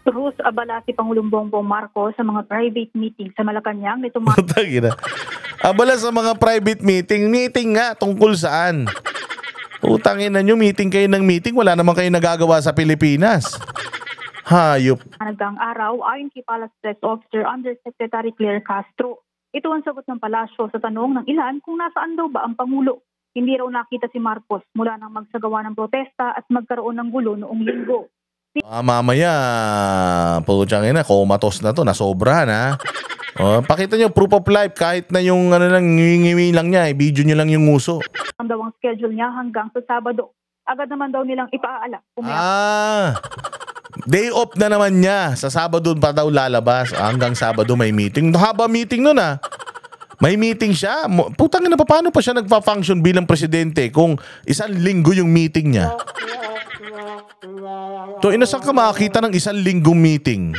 Rus, abala si Pangulong Bongbong Marcos sa mga private meeting sa Malacanang nito Tangina. Abala sa mga private meeting. Meeting nga, tungkol saan? Utangin na nyo, meeting kayo ng meeting. Wala naman kayo nagagawa sa Pilipinas. Hayop. Hanggang araw ayon kay Palace Press Officer Undersecretary Claire Castro. Ito ang sagot ng palasyo sa tanong ng ilan kung nasaan daw ba ang Pangulo. Hindi raw nakita si Marcos mula nang magsagawa ng protesta at magkaroon ng gulo noong linggo. Mamaya, putyang ina, komatos na to, nasobra na. Pakita nyo, proof of life, kahit na yung ano lang, ngiwi lang niya, video nyo lang yung nguso. Ang daw ang schedule niya hanggang sa Sabado. Agad naman daw nilang ipaala. Day off na naman niya. Sa Sabado pa daw lalabas. Hanggang Sabado may meeting. Haba meeting nun May meeting siya. Putang ina, paano pa siya nagpa-function bilang presidente kung isang linggo yung meeting niya? To, saan ka makakita ng isang linggong meeting?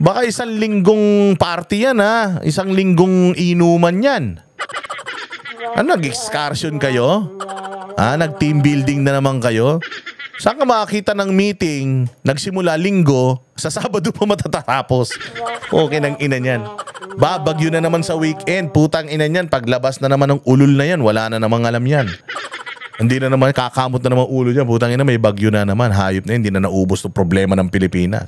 Baka isang linggong party yan Isang linggong inuman yan. Ano, nag-excursion kayo? Nag-team building na naman kayo? Saan ka makakita ng meeting, nagsimula linggo, sa Sabado pa matatapos? Okay ng ina niyan. Babagyo na naman sa weekend, putang ina niyan. Paglabas na naman ng ulol na yan, wala na namang alam yan. Hindi na naman, kakamot na naman ulo niya. Putang ina, may bagyo na naman. Hayop na, hindi na naubos ng problema ng Pilipinas.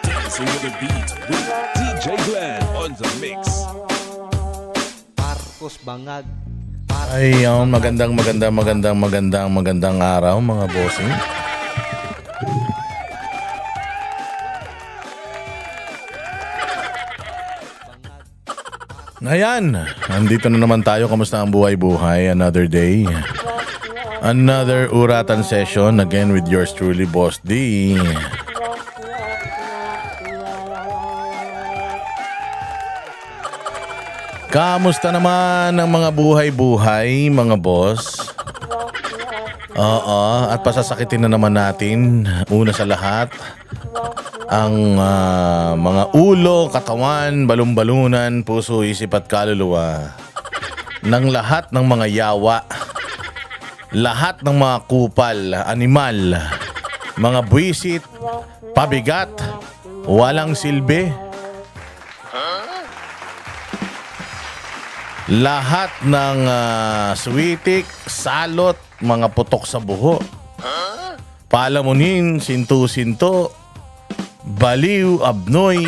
Dancing with the beat with DJ Glenn on the mix. Marcos Bangag. Ay, magandang araw mga bossing. Ayan, nandito na naman tayo. Kamusta ang buhay-buhay? Another day. Another uratan session. Again with yours truly, Boss D. Kamusta naman ang mga buhay-buhay, mga boss? At pasasakitin na naman natin, una sa lahat, ang mga ulo, katawan, balon-balunan, puso, isip at kaluluwa ng lahat ng mga yawa, lahat ng mga kupal, animal, mga buwisit, pabigat, walang silbi, lahat ng switik, salot, mga putok sa buho, palamunin, sintu-sinto, baliw, abnoy,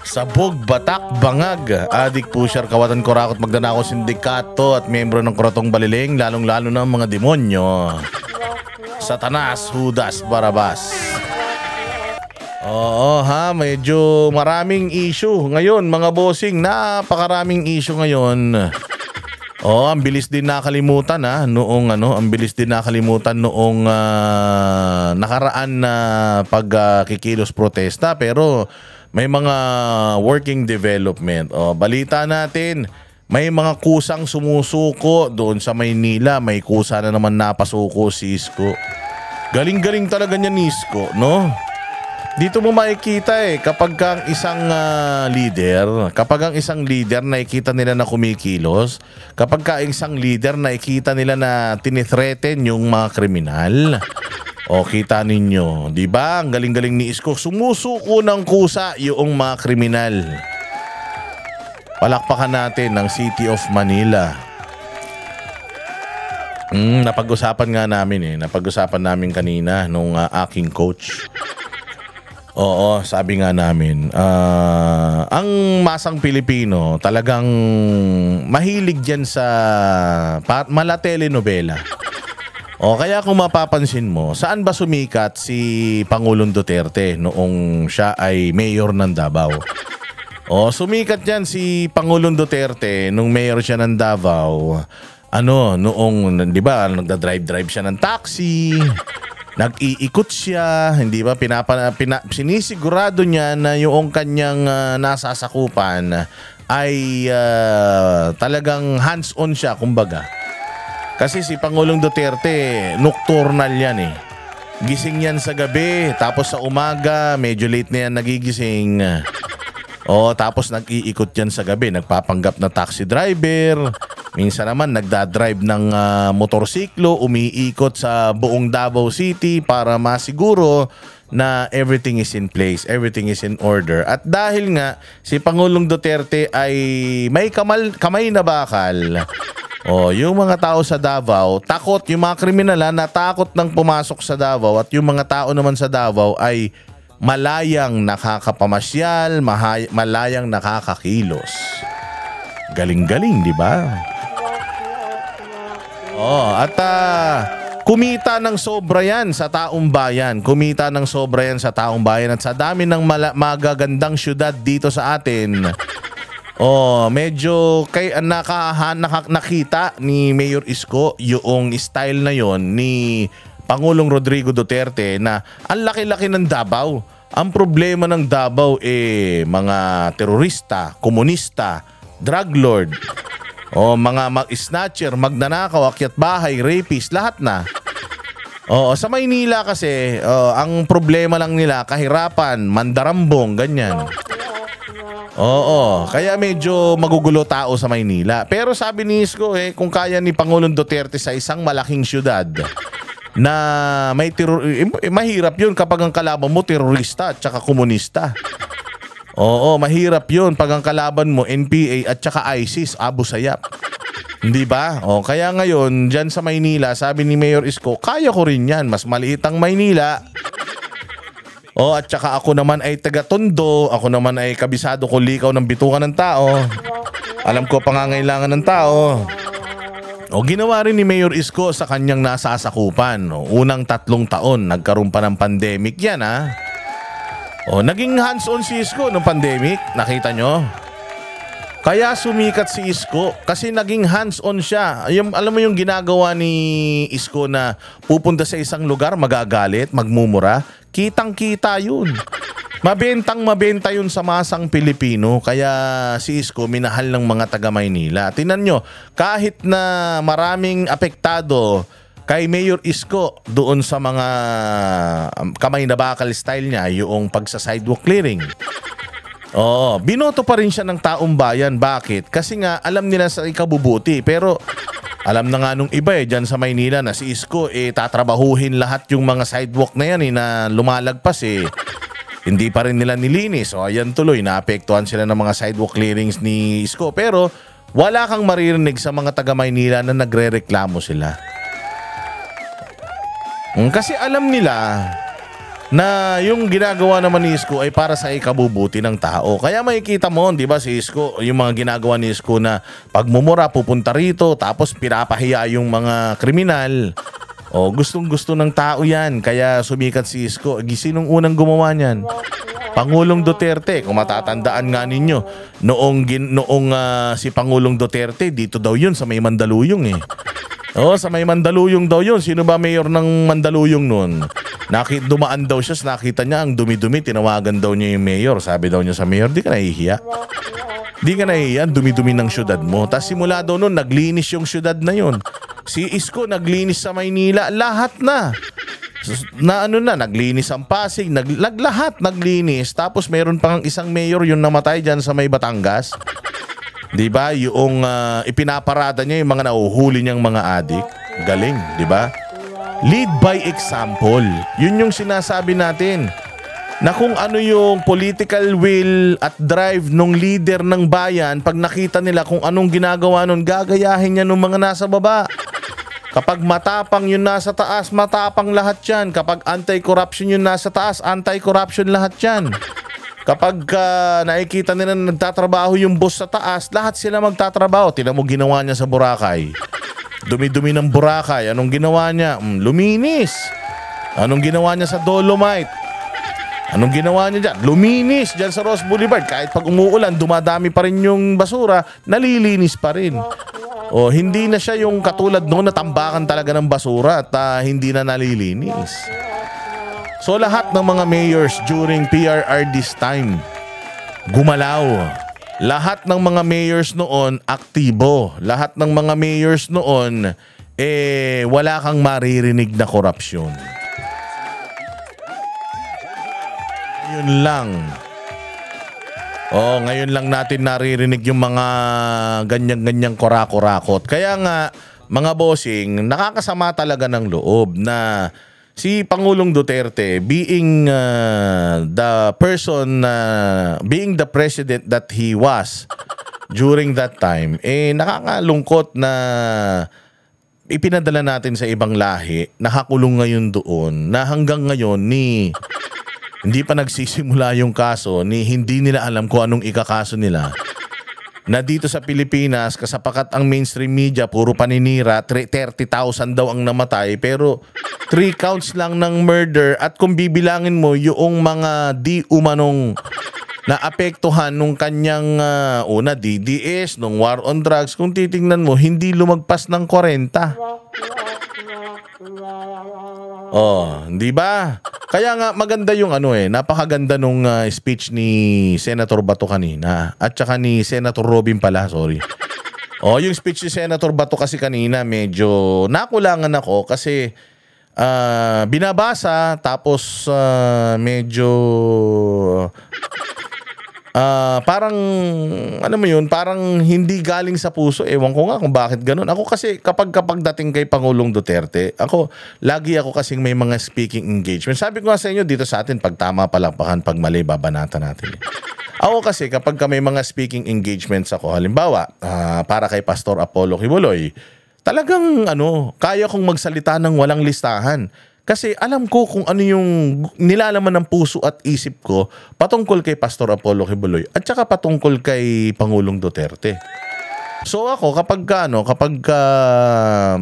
sabog, batak, bangag, adik, pusyar, kawatan, kurakot, magdanako, sindikato at membro ng Kuratong Baliling, lalong-lalo na mga demonyo, Satanas, Judas, Barabas. Medyo maraming issue ngayon mga bossing, napakaraming issue ngayon. Ang bilis din nakalimutan ang bilis din nakalimutan noong nakaraan na pagkikilos protesta, pero may mga working development. Balita natin, may mga kusang sumusuko doon sa Maynila, may kusa na naman napasuko si Isko. Galing-galing talaga niya ni Isko, no? Dito mo makikita kapag ang isang leader nakikita nila na kumikilos, kapag ang isang leader nakikita nila na tinithreaten yung mga kriminal. Kita ninyo, di ba? Ang galing-galing ni Isko, sumusuko ng kusa yung mga kriminal. Palakpakan natin ng City of Manila. Napag-usapan nga namin napag-usapan namin kanina nung aking coach. Sabi nga namin, ang masang Pilipino talagang mahilig dyan sa mala telenovela. Kaya kung mapapansin mo, saan ba sumikat si Pangulong Duterte noong siya ay mayor ng Davao? Sumikat yan si Pangulong Duterte nung mayor siya ng Davao. Noong, di ba, nagda-drive siya ng taxi. Nag-iikot siya, hindi ba? Sinisigurado niya na yung kanyang nasasakupan ay talagang hands-on siya, kumbaga. Kasi si Pangulong Duterte, nocturnal yan Gising yan sa gabi, tapos sa umaga, medyo late na yan nagigising. Tapos nag-iikot yan sa gabi, nagpapanggap na taxi driver. Minsan naman nagdadrive ng motorsiklo, umiikot sa buong Davao City para masiguro na everything is in place, everything is in order. At dahil nga si Pangulong Duterte ay may kamay na bakal, yung mga tao sa Davao, takot, yung mga kriminal natakot nang pumasok sa Davao, at yung mga tao naman sa Davao ay malayang nakakapamasyal, malayang nakakakilos. Galing-galing, di ba? At kumita ng sobra yan sa taong bayan. Kumita ng sobra yan sa taong bayan. At sa dami ng magagandang syudad dito sa atin, medyo nakita ni Mayor Isko yung style na yon ni Pangulong Rodrigo Duterte na ang laki-laki ng Davao. Ang problema ng Davao mga terorista, komunista, drug lord, mga mag-snatcher, magnanakaw, akyat bahay, rapist, lahat na. Sa Maynila kasi, ang problema lang nila, kahirapan, mandarambong, ganyan. Kaya medyo magugulo tao sa Maynila. Pero sabi ni Isko, kung kaya ni Pangulong Duterte sa isang malaking syudad na may mahirap yun kapag ang kalaban mo terorista at saka komunista. Mahirap yun pag ang kalaban mo NPA at saka ISIS, Abu Sayyaf. Hindi ba? Kaya ngayon, dyan sa Maynila, sabi ni Mayor Isko, kaya ko rin yan. Mas maliit ang Maynila. At saka ako naman ay taga-Tondo. Ako naman ay kabisado ko likaw ng bitukan ng tao. Alam ko pangangailangan ng tao. Ginawa rin ni Mayor Isko sa kanyang nasasakupan. Unang 3 taon, nagkaroon pa ng pandemic yan, naging hands-on si Isko nung pandemic. Nakita nyo? Kaya sumikat si Isko kasi naging hands-on siya. Alam mo yung ginagawa ni Isko na pupunta sa isang lugar, magagalit, magmumura. Kitang-kita yun. Mabenta yun sa masang Pilipino. Kaya si Isko minahal ng mga taga Maynila. Tingnan nyo, kahit na maraming apektado kay Mayor Isko doon sa mga kamay na bakal style niya, yung pagsa-sidewalk clearing. Binoto pa rin siya ng taong bayan. Bakit? Kasi nga alam nila sa ikabubuti. Pero alam na nga nung iba dyan sa Maynila na si Isko tatrabahuhin lahat yung mga sidewalk na yan na lumalagpas hindi pa rin nila nilinis. Ayan tuloy, naapektuhan sila ng mga sidewalk clearings ni Isko. Pero wala kang maririnig sa mga taga Maynila na nagre-reklamo sila. Kasi alam nila na yung ginagawa naman ni Isko ay para sa ikabubuti ng tao. Kaya makikita mo, di ba, si Isko, yung mga ginagawa ni Isko na pagmumura, pupunta rito, tapos pinapahiya yung mga kriminal. Gustong-gusto ng tao yan. Kaya sumikat si Isko. Sinong unang gumawa niyan? Pangulong Duterte. Kung matatandaan nga ninyo, noong si Pangulong Duterte, dito daw yun sa may Mandaluyong sa may Mandaluyong daw yun. Sino ba mayor ng Mandaluyong nun? Dumaan daw siya, nakita niya ang dumi-dumi, tinawagan daw niya yung mayor. Sabi daw niya sa mayor, di ka nahihiya? Di ka nahihiya, dumi-dumi ng syudad mo. Tapos simula daw nun, naglinis yung syudad na yun. Si Isko naglinis sa Maynila, lahat na. Naglinis ang Pasig, lahat naglinis. Tapos mayroon pang isang mayor yung namatay dyan sa may Batangas. Di ba? Yung ipinaparada niya yung mga nauhuli niyang mga adik. Galing, di ba? Lead by example. Yun yung sinasabi natin. Na kung ano yung political will at drive ng leader ng bayan, pag nakita nila kung anong ginagawa nun, gagayahin niya ng mga nasa baba. Kapag matapang yung nasa taas, matapang lahat yan. Kapag anti-corruption yung nasa taas, anti-corruption lahat yan. Kapag nakikita nila na nagtatrabaho yung boss sa taas, lahat sila magtatrabaho. Tingnan mo ginawa niya sa Boracay. Dumi-dumi ng Boracay. Anong ginawa niya? Luminis. Anong ginawa niya sa Dolomite? Anong ginawa niya dyan? Luminis dyan sa Ross Boulevard. Kahit pag umuulan, dumadami pa rin yung basura, nalilinis pa rin. Hindi na siya yung katulad noon na tambakan talaga ng basura at hindi na nalilinis. So lahat ng mga mayors during PRRD's time, gumalaw. Lahat ng mga mayors noon, aktibo. Lahat ng mga mayors noon, wala kang maririnig na korupsyon. Yun lang. Oh, ngayon lang natin naririnig yung mga ganyan-ganyang kurakot. Kaya nga, mga bossing, nakakasama talaga ng loob na si Pangulong Duterte being the person, being the president that he was during that time, nakakalungkot na ipinadala natin sa ibang lahi, nakakulong ngayon doon, na hanggang ngayon hindi pa nagsisimula yung kaso, hindi nila alam kung anong ikakaso nila. Na dito sa Pilipinas, kasapakat ang mainstream media, puro paninira, 30,000 daw ang namatay, pero 3 counts lang ng murder, at kung bibilangin mo yung mga di umanong naapektuhan nung kanyang una DDS, nung war on drugs, kung titingnan mo, hindi lumagpas ng 40. Oh, di ba? Kaya nga maganda yung napakaganda nung speech ni Senator Bato kanina at saka ni Senator Robin pala, sorry. Oh, yung speech ni Senator Bato kasi kanina medyo nakulangan ako kasi binabasa tapos medyo parang ano mo yun, parang hindi galing sa puso. Ewan ko nga kung bakit ganun. Ako kasi kapag dating kay Pangulong Duterte, lagi ako kasing may mga speaking engagement. Sabi ko nga sa inyo dito sa atin, pag tama palakpakan, pag mali babanatan natin. Ako kasi kapag may mga speaking engagements ako, halimbawa para kay Pastor Apollo Kibuloy, talagang kaya kong magsalita ng walang listahan. Kasi alam ko kung ano yung nilalaman ng puso at isip ko patungkol kay Pastor Apollo Kibuloy at saka patungkol kay Pangulong Duterte. So ako kapag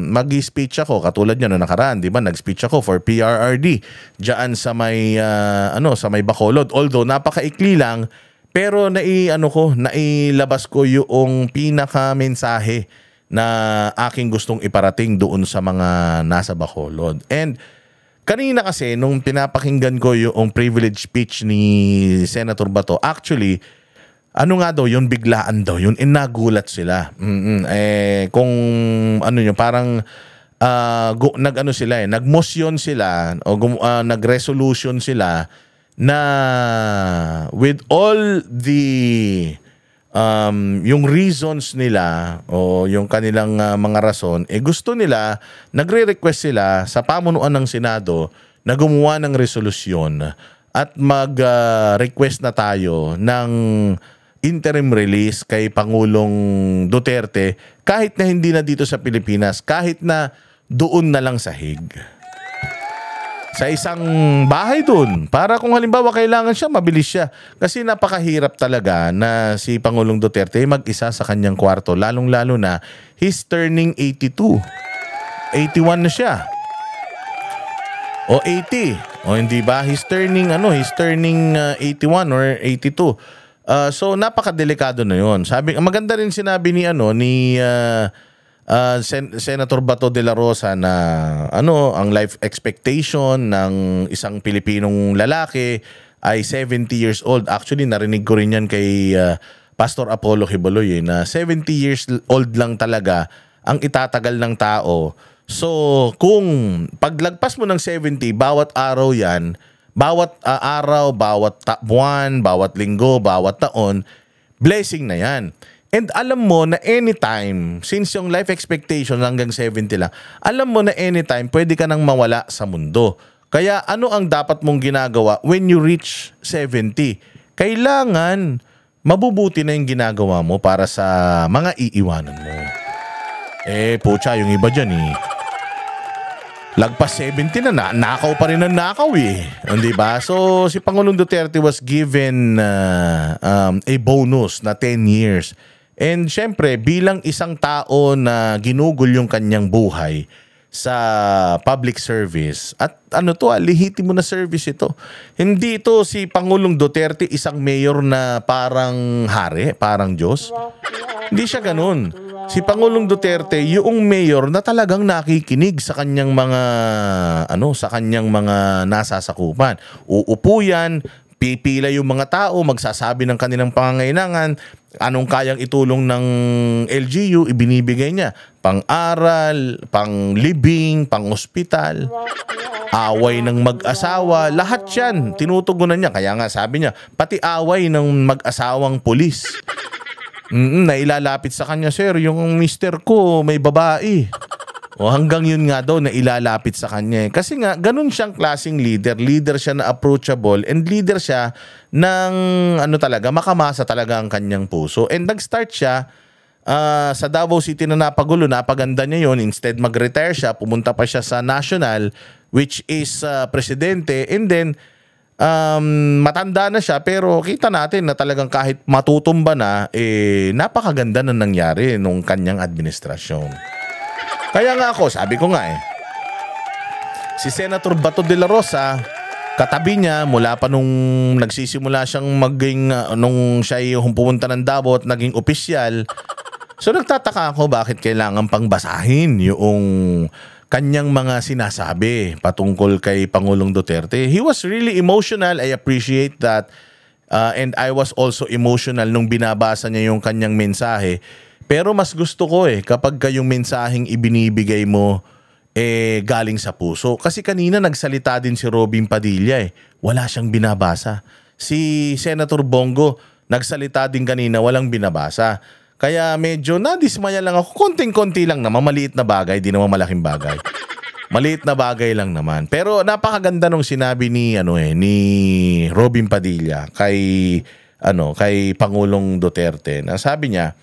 mag-speech ako, katulad niya no nakaraan, 'di ba? Nag-speech ako for PRRD diyan sa may sa may Bacolod. Although napakaikli lang, pero nailabas ko yung pinaka-mensahe na aking gustong iparating doon sa mga nasa Bacolod. And kanina kasi, nung pinapakinggan ko yung privilege speech ni Senator Bato, actually, yun, biglaan daw, yun, nagulat sila. Kung parang nag-motion sila, o nag-resolution sila, na with all the yung reasons nila o yung kanilang mga rason, gusto nila, nagre-request sila sa pamunuan ng Senado na gumawa ng resolusyon at mag-request na tayo ng interim release kay Pangulong Duterte kahit na hindi na dito sa Pilipinas, kahit na doon na lang sa Hague. Sa isang bahay dun. Para kung halimbawa kailangan siya, mabilis siya. Kasi napakahirap talaga na si Pangulong Duterte mag-isa sa kanyang kwarto. Lalong-lalo na, he's turning 82. 81 na siya. O 80. O hindi ba? He's turning 81 or 82. So napakadelikado na 'yon. Maganda rin sinabi ni Senator Bato de la Rosa na ang life expectation ng isang Pilipinong lalaki ay 70 years old. Actually, narinig ko rin yan kay Pastor Apollo Kibuloy na 70 years old lang talaga ang itatagal ng tao. So, kung paglagpas mo ng 70, bawat araw yan, bawat araw, bawat buwan, bawat linggo, bawat taon, blessing na yan. And alam mo na anytime, since yung life expectation hanggang 70 lang, alam mo na anytime pwede ka nang mawala sa mundo. Kaya ano ang dapat mong ginagawa when you reach 70? Kailangan mabubuti na yung ginagawa mo para sa mga iiwanan mo. Pucha, yung iba dyan lagpas 70 na, nakaw pa rin ang nakaw Hindi ba? So si Pangulong Duterte was given a bonus na 10 years. And syempre, bilang isang tao na ginugol yung kanyang buhay sa public service, at lihitimo na service ito. Hindi ito si Pangulong Duterte isang mayor na parang hari, parang Diyos. Hindi siya ganun. Si Pangulong Duterte, yung mayor na talagang nakikinig sa kanyang mga nasasakupan. Uupo yan, pipila yung mga tao, magsasabi ng kanilang pangangailangan, anong kayang itulong ng LGU, ibinibigay niya. pang-aral, pang-living, pang-ospital, away ng mag-asawa, lahat yan tinutugunan niya. Kaya nga sabi niya, pati away ng mag-asawang pulis. Na ilalapit sa kanya, sir, yung mister ko may babae. O hanggang yun nga daw na ilalapit sa kanya. Kasi nga, ganun siyang klaseng leader. Leader siya na approachable and leader siya ng talaga, makamasa talaga ang kanyang puso. And nag-start siya sa Davao City na napagulo, napaganda niya yun. Instead mag-retire siya, pumunta pa siya sa national, which is presidente. And then, matanda na siya pero kita natin na talagang kahit matutumba na, napakaganda na nangyari nung kanyang administrasyon. Kaya nga ako, sabi ko nga si Senator Bato de la Rosa, katabi niya mula pa nung nagsisimula siyang maging, nung siya yung pumunta ng Davao at naging opisyal. So nagtataka ako bakit kailangan pang basahin yung kanyang mga sinasabi patungkol kay Pangulong Duterte. He was really emotional, I appreciate that. And I was also emotional nung binabasa niya yung kanyang mensahe. Pero mas gusto ko kapag yung mensaheng ibinibigay mo galing sa puso. Kasi kanina nagsalita din si Robin Padilla wala siyang binabasa. Si Senator Bongo nagsalita din kanina, walang binabasa. Kaya medyo nadismaya lang ako. Konting-konti lang naman, maliit na bagay, di naman malaking bagay. Maliit na bagay lang naman. Pero napakaganda nung sinabi ni ni Robin Padilla kay Pangulong Duterte. Na sabi niya,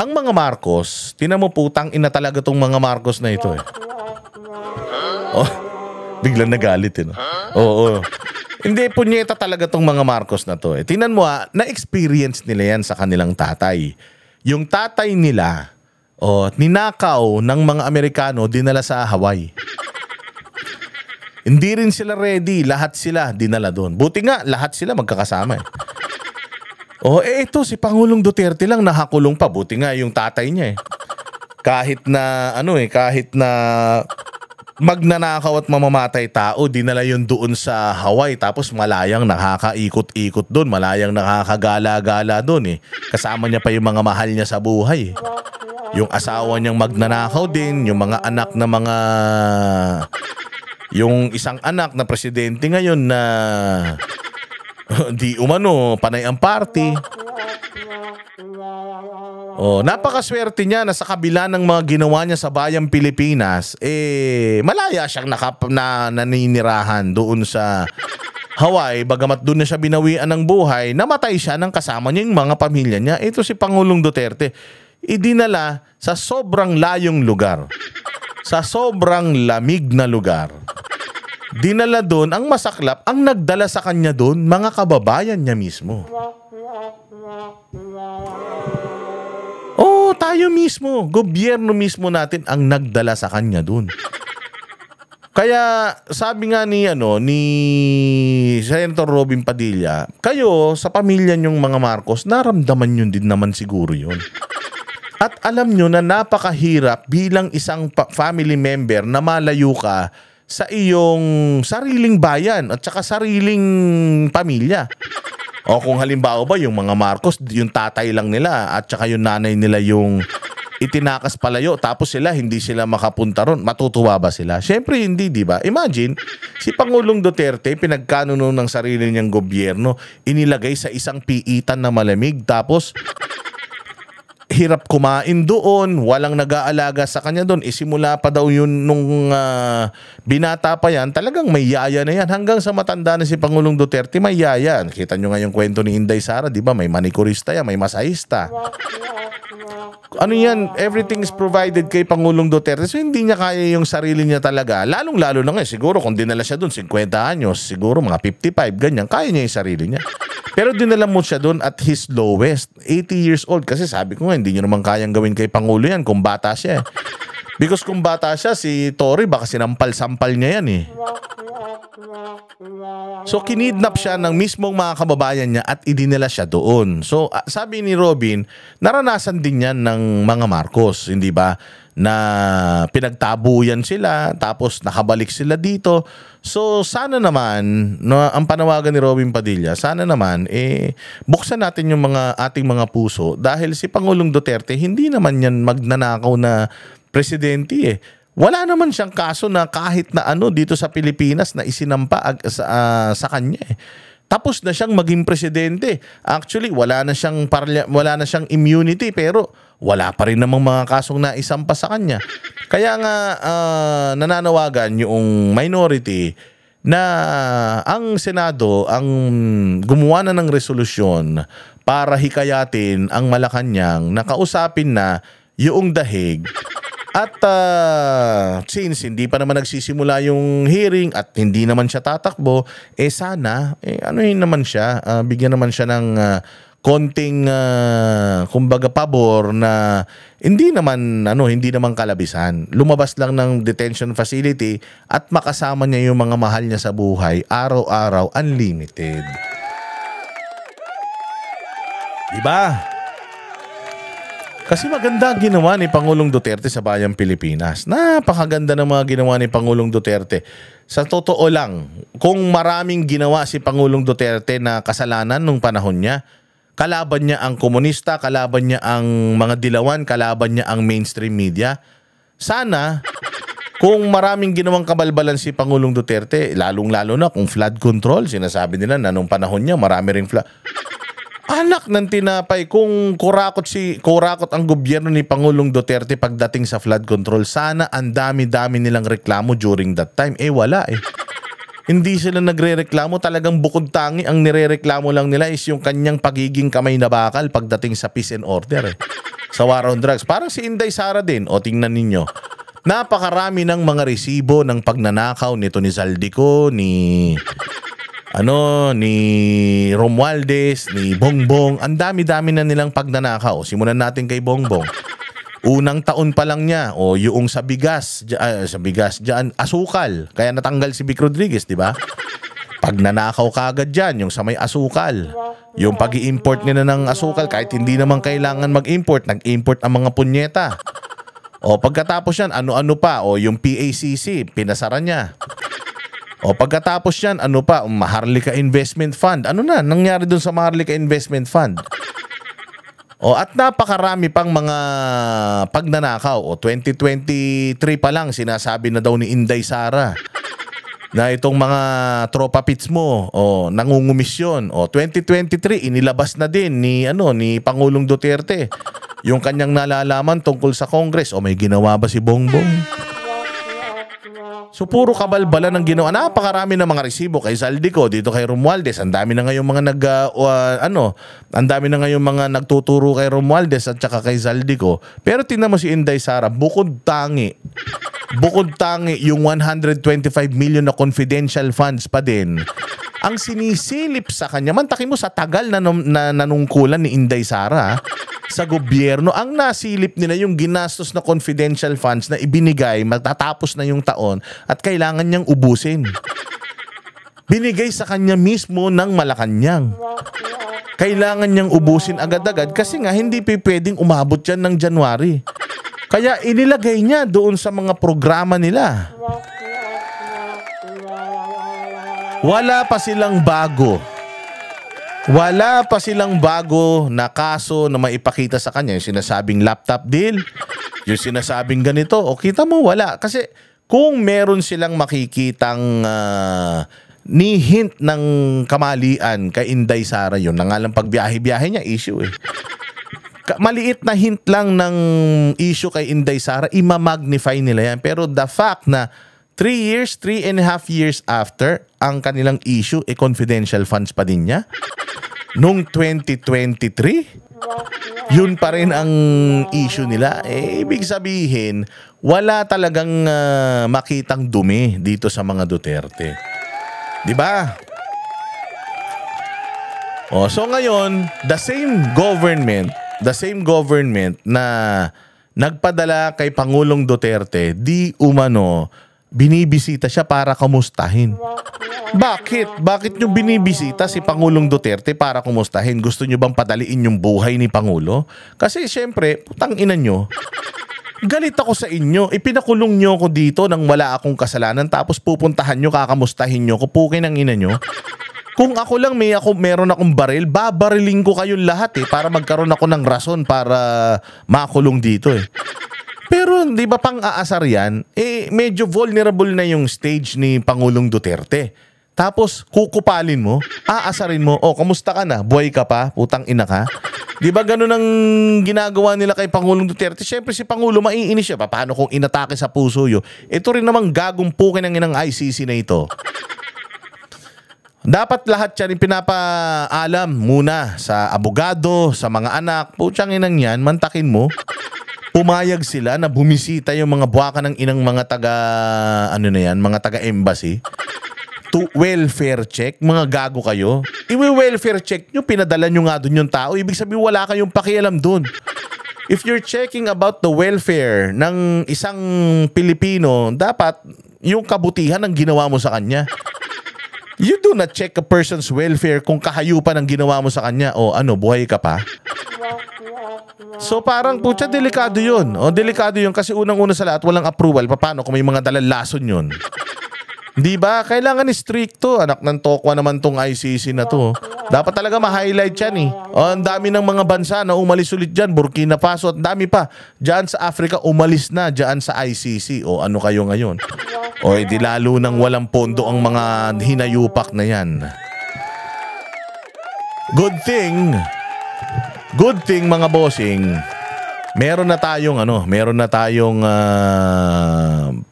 ang mga Marcos, tinan mo putang ina talaga tong mga Marcos na ito Oh, biglang nagalit Oo. Hindi, punyeta talaga tong mga Marcos na to Tinan mo na-experience nila yan sa kanilang tatay. Yung tatay nila, ninakaw ng mga Amerikano, dinala sa Hawaii. Hindi rin sila ready, lahat sila dinala doon. Buti nga, lahat sila magkakasama ito si Pangulong Duterte lang nakakulong pa. Buti nga yung tatay niya Kahit na kahit na magnanakaw at mamamatay tao, dinala yun doon sa Hawaii. Tapos malayang nakakaikot-ikot doon, malayang nakakagala-gala doon Kasama niya pa yung mga mahal niya sa buhay. Yung asawa niyang magnanakaw din, yung mga anak na yung isang anak na presidente ngayon na di umano, panay ang party. Napakaswerte niya na sa kabila ng mga ginawa niya sa bayang Pilipinas, malaya siyang naninirahan doon sa Hawaii. Bagamat doon na siya binawian ng buhay, namatay siya ng kasama niya yung mga pamilya niya. Ito si Pangulong Duterte, idinala sa sobrang layong lugar, sa sobrang lamig na lugar. Dinala doon, ang masaklap, ang nagdala sa kanya doon, mga kababayan niya mismo. Tayo mismo, gobyerno mismo natin ang nagdala sa kanya doon. Kaya sabi nga ni Senator Robin Padilla, kayo sa pamilya niyong mga Marcos, naramdaman nyo din naman siguro yun. At alam nyo na napakahirap bilang isang family member na malayo ka sa iyong sariling bayan at saka sariling pamilya. O kung halimbawa ba yung mga Marcos, yung tatay lang nila at saka yung nanay nila yung itinakas palayo tapos hindi sila makapunta ron, matutuwa ba sila? Siyempre hindi, di ba? Imagine, si Pangulong Duterte pinagkanuno ng sarili niyang gobyerno, inilagay sa isang piitan na malamig tapos hirap kumain doon, walang nag-aalaga sa kanya doon. Simula pa daw yun nung binata pa yan, talagang may yaya na yan. Hanggang sa matanda na si Pangulong Duterte, may yaya. Kita nyo nga yung kwento ni Inday Sara, di ba? May manikurista yan, may masahista. Ano yan? Everything is provided kay Pangulong Duterte. So hindi niya kaya yung sarili niya talaga. Lalong-lalo na siguro kung dinala siya doon 50 anyos, siguro mga 55, ganyan, kaya niya yung sarili niya. Pero dinala mo siya doon at his lowest, 80 years old. Kasi sabi ko nga, hindi niyo naman kayang gawin kay Pangulo yan kung bata siya Because kung bata siya, si Tory baka sinampal-sampal niya yan So kinidnap siya ng mismong mga kababayan niya at idinala siya doon. So sabi ni Robin, naranasan din yan ng mga Marcos, hindi ba? na pinagtabuyan sila tapos nakabalik sila dito. So sana naman ang panawagan ni Robin Padilla, sana naman buksan natin yung ating mga puso dahil si Pangulong Duterte hindi naman yan magnanakaw na presidente Wala naman siyang kaso na kahit na dito sa Pilipinas na isinampa sa kanya Tapos na siyang maging presidente. Actually, wala na siyang immunity pero wala pa rin namang mga kasong naisampa sa kanya. Kaya nga nananawagan yung minority na ang Senado ang gumawa na ng resolusyon para hikayatin ang Malacanang na kausapin na yung dahig. At since hindi pa naman nagsisimula yung hearing at hindi naman siya tatakbo, sana, naman siya, bigyan naman siya ng konting, kumbaga pabor na hindi naman kalabisan. Lumabas lang ng detention facility at makasama niya yung mga mahal niya sa buhay, araw-araw, unlimited. Diba? Kasi maganda ang ginawa ni Pangulong Duterte sa bayang Pilipinas. Napakaganda ng mga ginawa ni Pangulong Duterte. Sa totoo lang, kung maraming ginawa si Pangulong Duterte na kasalanan nung panahon niya, kalaban niya ang komunista, kalaban niya ang mga dilawan, kalaban niya ang mainstream media. Sana, kung maraming ginawang kabalbalan si Pangulong Duterte, lalong-lalo na kung flood control, sinasabi nila na nung panahon niya, marami ring flood. Anak ng tinapay, kung kurakot ang gobyerno ni Pangulong Duterte pagdating sa flood control, sana ang dami-dami nilang reklamo during that time. Wala Hindi sila nagrereklamo, talagang bukod tangi ang nirereklamo lang nila is yung kanyang pagiging kamay na bakal pagdating sa peace and order sa war on drugs. Parang si Inday Sara din, tingnan ninyo. Napakarami ng mga resibo ng pagnanakaw nito ni Zaldico, ni Romualdez, ni Bongbong. Ang dami-dami na nilang pagnanakaw. Simulan natin kay Bongbong. Unang taon pa lang niya, yung sa bigas, diyan, asukal. Kaya natanggal si Vic Rodriguez, di ba? Pagnanakaw kagad dyan, yung sa may asukal. Yung pag-i-import nila ng asukal, kahit hindi naman kailangan mag-import, nag-import ang mga punyeta. Pagkatapos yan, ano-ano pa, yung PACC, pinasara niya. Pagkatapos yan, Maharlika Investment Fund. Ano na nangyari dun sa Maharlika Investment Fund? At napakarami pang mga pagnanakaw. 2023 pa lang, sinasabi na daw ni Inday Sara na itong mga tropa pits mo, nangungumisyon. 2023, inilabas na din ni Pangulong Duterte yung kanyang nalalaman tungkol sa Congress. May ginawa ba si Bongbong? So puro kabalbalan ng ginawa. Napakarami ng mga resibo kay Zaldico, dito kay Romualdez. Ang dami na ngayong mga nagtuturo kay Romualdez at saka kay Zaldico. Pero tingnan mo si Inday Sara, bukod tangi yung 125 million na confidential funds pa din ang sinisilip sa kanya. Mantakin mo sa tagal na nanungkulan ni Inday Sara sa gobyerno, ang nasilip nila yung ginastos na confidential funds na ibinigay, matatapos na yung taon at kailangan niyang ubusin. Binigay sa kanya mismo ng Malacanang. Kailangan niyang ubusin agad-agad kasi nga hindi pwedeng umabot yan ng January. Kaya inilagay niya doon sa mga programa nila. Wala pa silang bago na kaso na maipakita sa kanya. Yung sinasabing laptop deal, yung sinasabing ganito. Kita mo, wala. Kasi kung meron silang makikitang ni hint ng kamalian kay Inday Sara, yun na nga lang pagbiyahe-biyahe niya, issue maliit na hint lang ng issue kay Inday Sara, imamagnify nila yan. Pero the fact na 3.5 years after, ang kanilang issue, confidential funds pa din niya. Noong 2023, yun pa rin ang issue nila. Ibig sabihin, wala talagang makitang dumi dito sa mga Duterte. Diba? So ngayon, the same government na nagpadala kay Pangulong Duterte, di umano, binibisita siya para kamustahin. Bakit? Bakit nyo binibisita si Pangulong Duterte para kumustahin? Gusto nyo bang padaliin yung buhay ni Pangulo? Kasi syempre, putang ina nyo, Galit ako sa inyo. Ipinakulong nyo ako dito nang wala akong kasalanan tapos pupuntahan nyo, kakamustahin nyo, kupukin ang ina nyo. Kung ako lang meron akong baril, babariling ko kayong lahat para magkaroon ako ng rason para makulong dito Pero di ba pang aasar yan, medyo vulnerable na yung stage ni Pangulong Duterte. Tapos kukupalin mo, aasarin mo, kamusta ka na? Buhay ka pa? Putang ina ka? Di ba ganun ang ginagawa nila kay Pangulong Duterte? Siyempre si Pangulo maiinis siya. Paano kung inatake sa puso yun? Ito rin namang gagong pukin ng inang ICC na ito. Dapat lahat yan pinapaalam muna sa abogado, sa mga anak. Putsang inang yan, mantakin mo. Pumayag sila na bumisita yung mga buwaka ng inang mga mga taga-embassy. To welfare check, mga gago kayo. Iwi-welfare check nyo, pinadala nyo nga dun yung tao. Ibig sabihin wala kayong pakialam dun. If you're checking about the welfare ng isang Pilipino, dapat yung kabutihan ang ginawa mo sa kanya. You do not check a person's welfare kung kahayupan ang ginawa mo sa kanya. Buhay ka pa? So parang putya, delikado yun. Delikado yun kasi unang-una sa lahat, walang approval. Paano kung may mga dalalason yun? Di ba? Kailangan stricto. Anak ng tokwa naman tong ICC na to. Dapat talaga ma-highlight yan ang dami ng mga bansa na umalis ulit dyan. Burkina Faso at dami pa. Diyan sa Africa umalis na diyan sa ICC. Ano kayo ngayon? Di lalo nang walang pondo ang mga hinayupak na yan. Good thing mga bossing. Meron na tayong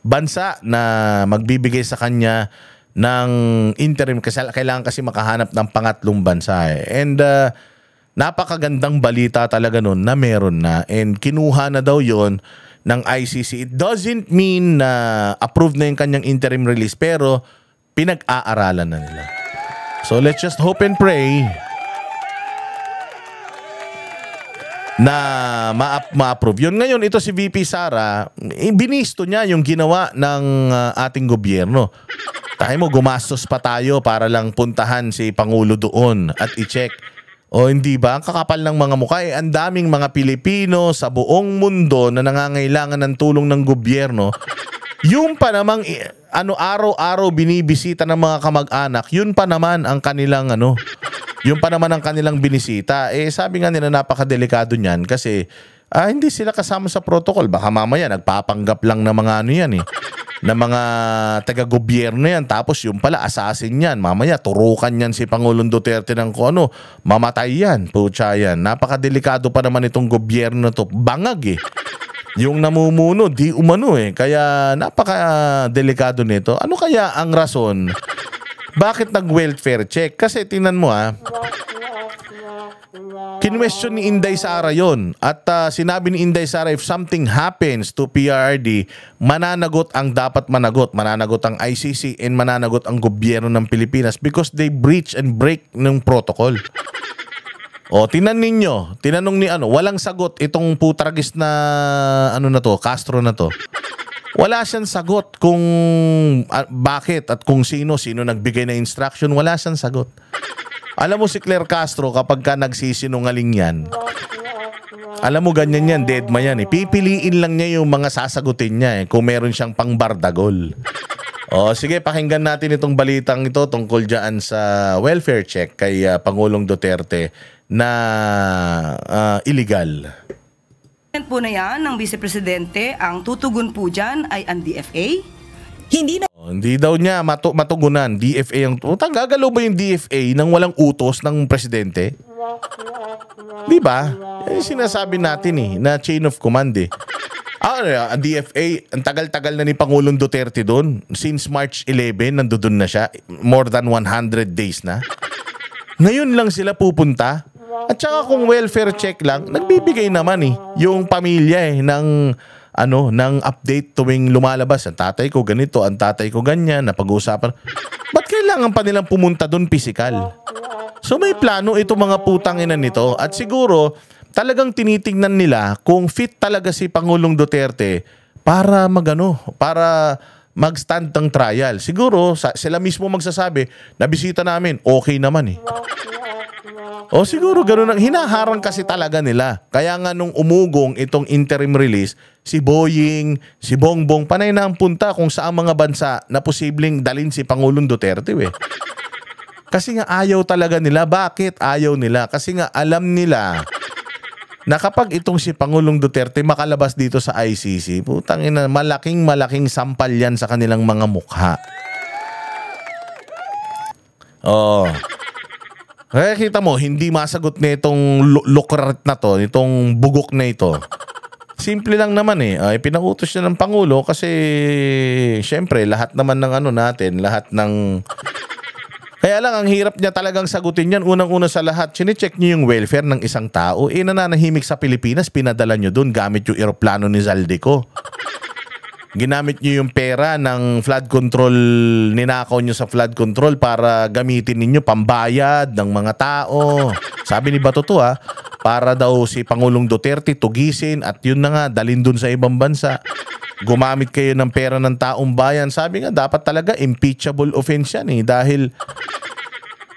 bansa na magbibigay sa kanya ng interim kasi kailangan kasi makahanap ng pangatlong bansa And napakagandang balita talaga nun na meron na and kinuha na daw yon ng ICC. It doesn't mean na approved na yung kanyang interim release pero pinag-aaralan na nila. So let's just hope and pray na ma-approve. Yun ngayon, ito si VP Sara, binisto niya yung ginawa ng ating gobyerno. Tayo mo, gumastos pa tayo para lang puntahan si Pangulo doon at i-check. Hindi ba? Ang kakapal ng mga mukha. Ang daming mga Pilipino sa buong mundo na nangangailangan ng tulong ng gobyerno. Yung pa namang araw-araw binibisita ng mga kamag-anak, yun pa naman ang kanilang yung pa naman ang kanilang binisita. Sabi nga nila napakadelikado niyan kasi hindi sila kasama sa protocol. Baka mamaya nagpapanggap lang ng mga na mga taga-gobyerno yan. Tapos yung pala assassin yan. Mamaya turukan yan si Pangulong Duterte ng mamatay yan. Pucha yan. Napakadelikado pa naman itong gobyerno to. Bangag Yung namumuno, di umano Kaya napakadelikado nito. Ano kaya ang rason? Bakit nag-welfare check? Kasi tingnan mo kinwestiyon ni Inday Sara yon. At sinabi ni Inday Sara, if something happens to PRRD, mananagot ang dapat managot. Mananagot ang ICC and mananagot ang gobyerno ng Pilipinas because they breach and break ng protocol. Tinanong ni walang sagot itong putragis na Castro na to. Wala siyang sagot kung bakit at kung sino nagbigay ng instruction. Wala siyang sagot. Alam mo si Claire Castro kapag ka nagsisinungaling yan, alam mo ganyan yan, deadma yan Pipiliin lang niya yung mga sasagutin niya kung meron siyang pangbardagol. Sige, pakinggan natin itong balitang ito tungkol dyan sa welfare check kay Pangulong Duterte na illegal. Po na yan ng Vice Presidente, ang tutugon po dyan ay ang DFA. Hindi daw niya matugunan. DFA ang gagalaw ba yung DFA nang walang utos ng presidente? Di ba? Sinasabi natin na chain of command ang DFA, ang tagal-tagal na ni Pangulong Duterte doon. Since March 11, nandoon na siya. More than 100 days na. Ngayon lang sila pupunta. At saka kung welfare check lang, nagbibigay naman yung pamilya ng update tuwing lumalabas. Ang tatay ko ganito, ang tatay ko ganyan, napag-uusapan. Ba't kailangan pa nilang pumunta doon physical? So may plano ito mga putang ina nito. At siguro, talagang tinitingnan nila kung fit talaga si Pangulong Duterte para mag-stand ng trial. Siguro, sila mismo magsasabi, nabisita namin, okay naman O siguro ganun ang hinaharang kasi talaga nila. Kaya nga nung umugong itong interim release, si Boying, si Bongbong, panay na ang punta kung saan mga bansa na posibleng dalhin si Pangulong Duterte. Kasi nga ayaw talaga nila. Bakit ayaw nila? Kasi nga alam nila na kapag itong si Pangulong Duterte makalabas dito sa ICC, putang ina, malaking sampal yan sa kanilang mga mukha. Oh. Kaya kita mo, hindi masagot na itong lukrat na to, itong bugok na ito. Simple lang naman ay pinautos niya ng Pangulo kasi syempre lahat naman ng natin, lahat ng... Kaya lang, ang hirap niya talagang sagutin yan. Unang-una sa lahat, chinecheck niyo yung welfare ng isang tao. Nananahimik sa Pilipinas, pinadala niyo dun gamit yung eroplano ni Zaldico. Ginamit niyo yung pera ng flood control, ninakaw niyo sa flood control para gamitin ninyo pambayad ng mga tao. Sabi ni Bato para daw si Pangulong Duterte tugisin at yun na nga, dalhin dun sa ibang bansa. Gumamit kayo ng pera ng taong bayan. Sabi nga, dapat talaga impeachable offense yan dahil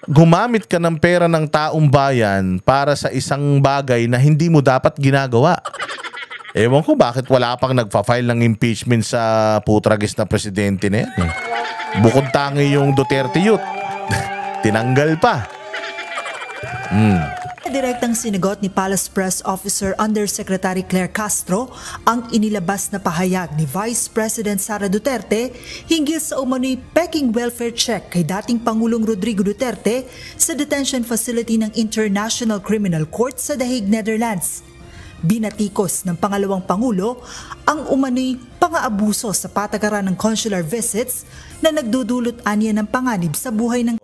gumamit ka ng pera ng taong bayan para sa isang bagay na hindi mo dapat ginagawa. Ewan ko bakit wala pang nagpa-file ng impeachment sa putragis na presidente na yan. Bukod tangi yung Duterte Youth. Tinanggal pa. Direktang sinagot ni Palace Press Officer Undersecretary Claire Castro ang inilabas na pahayag ni Vice President Sara Duterte hinggil sa umano'y peking welfare check kay dating Pangulong Rodrigo Duterte sa detention facility ng International Criminal Court sa The Hague, Netherlands. Binatikos ng pangalawang Pangulo ang umano'y pang-aabuso sa patakaran ng consular visits na nagdudulot aniya ng panganib sa buhay ng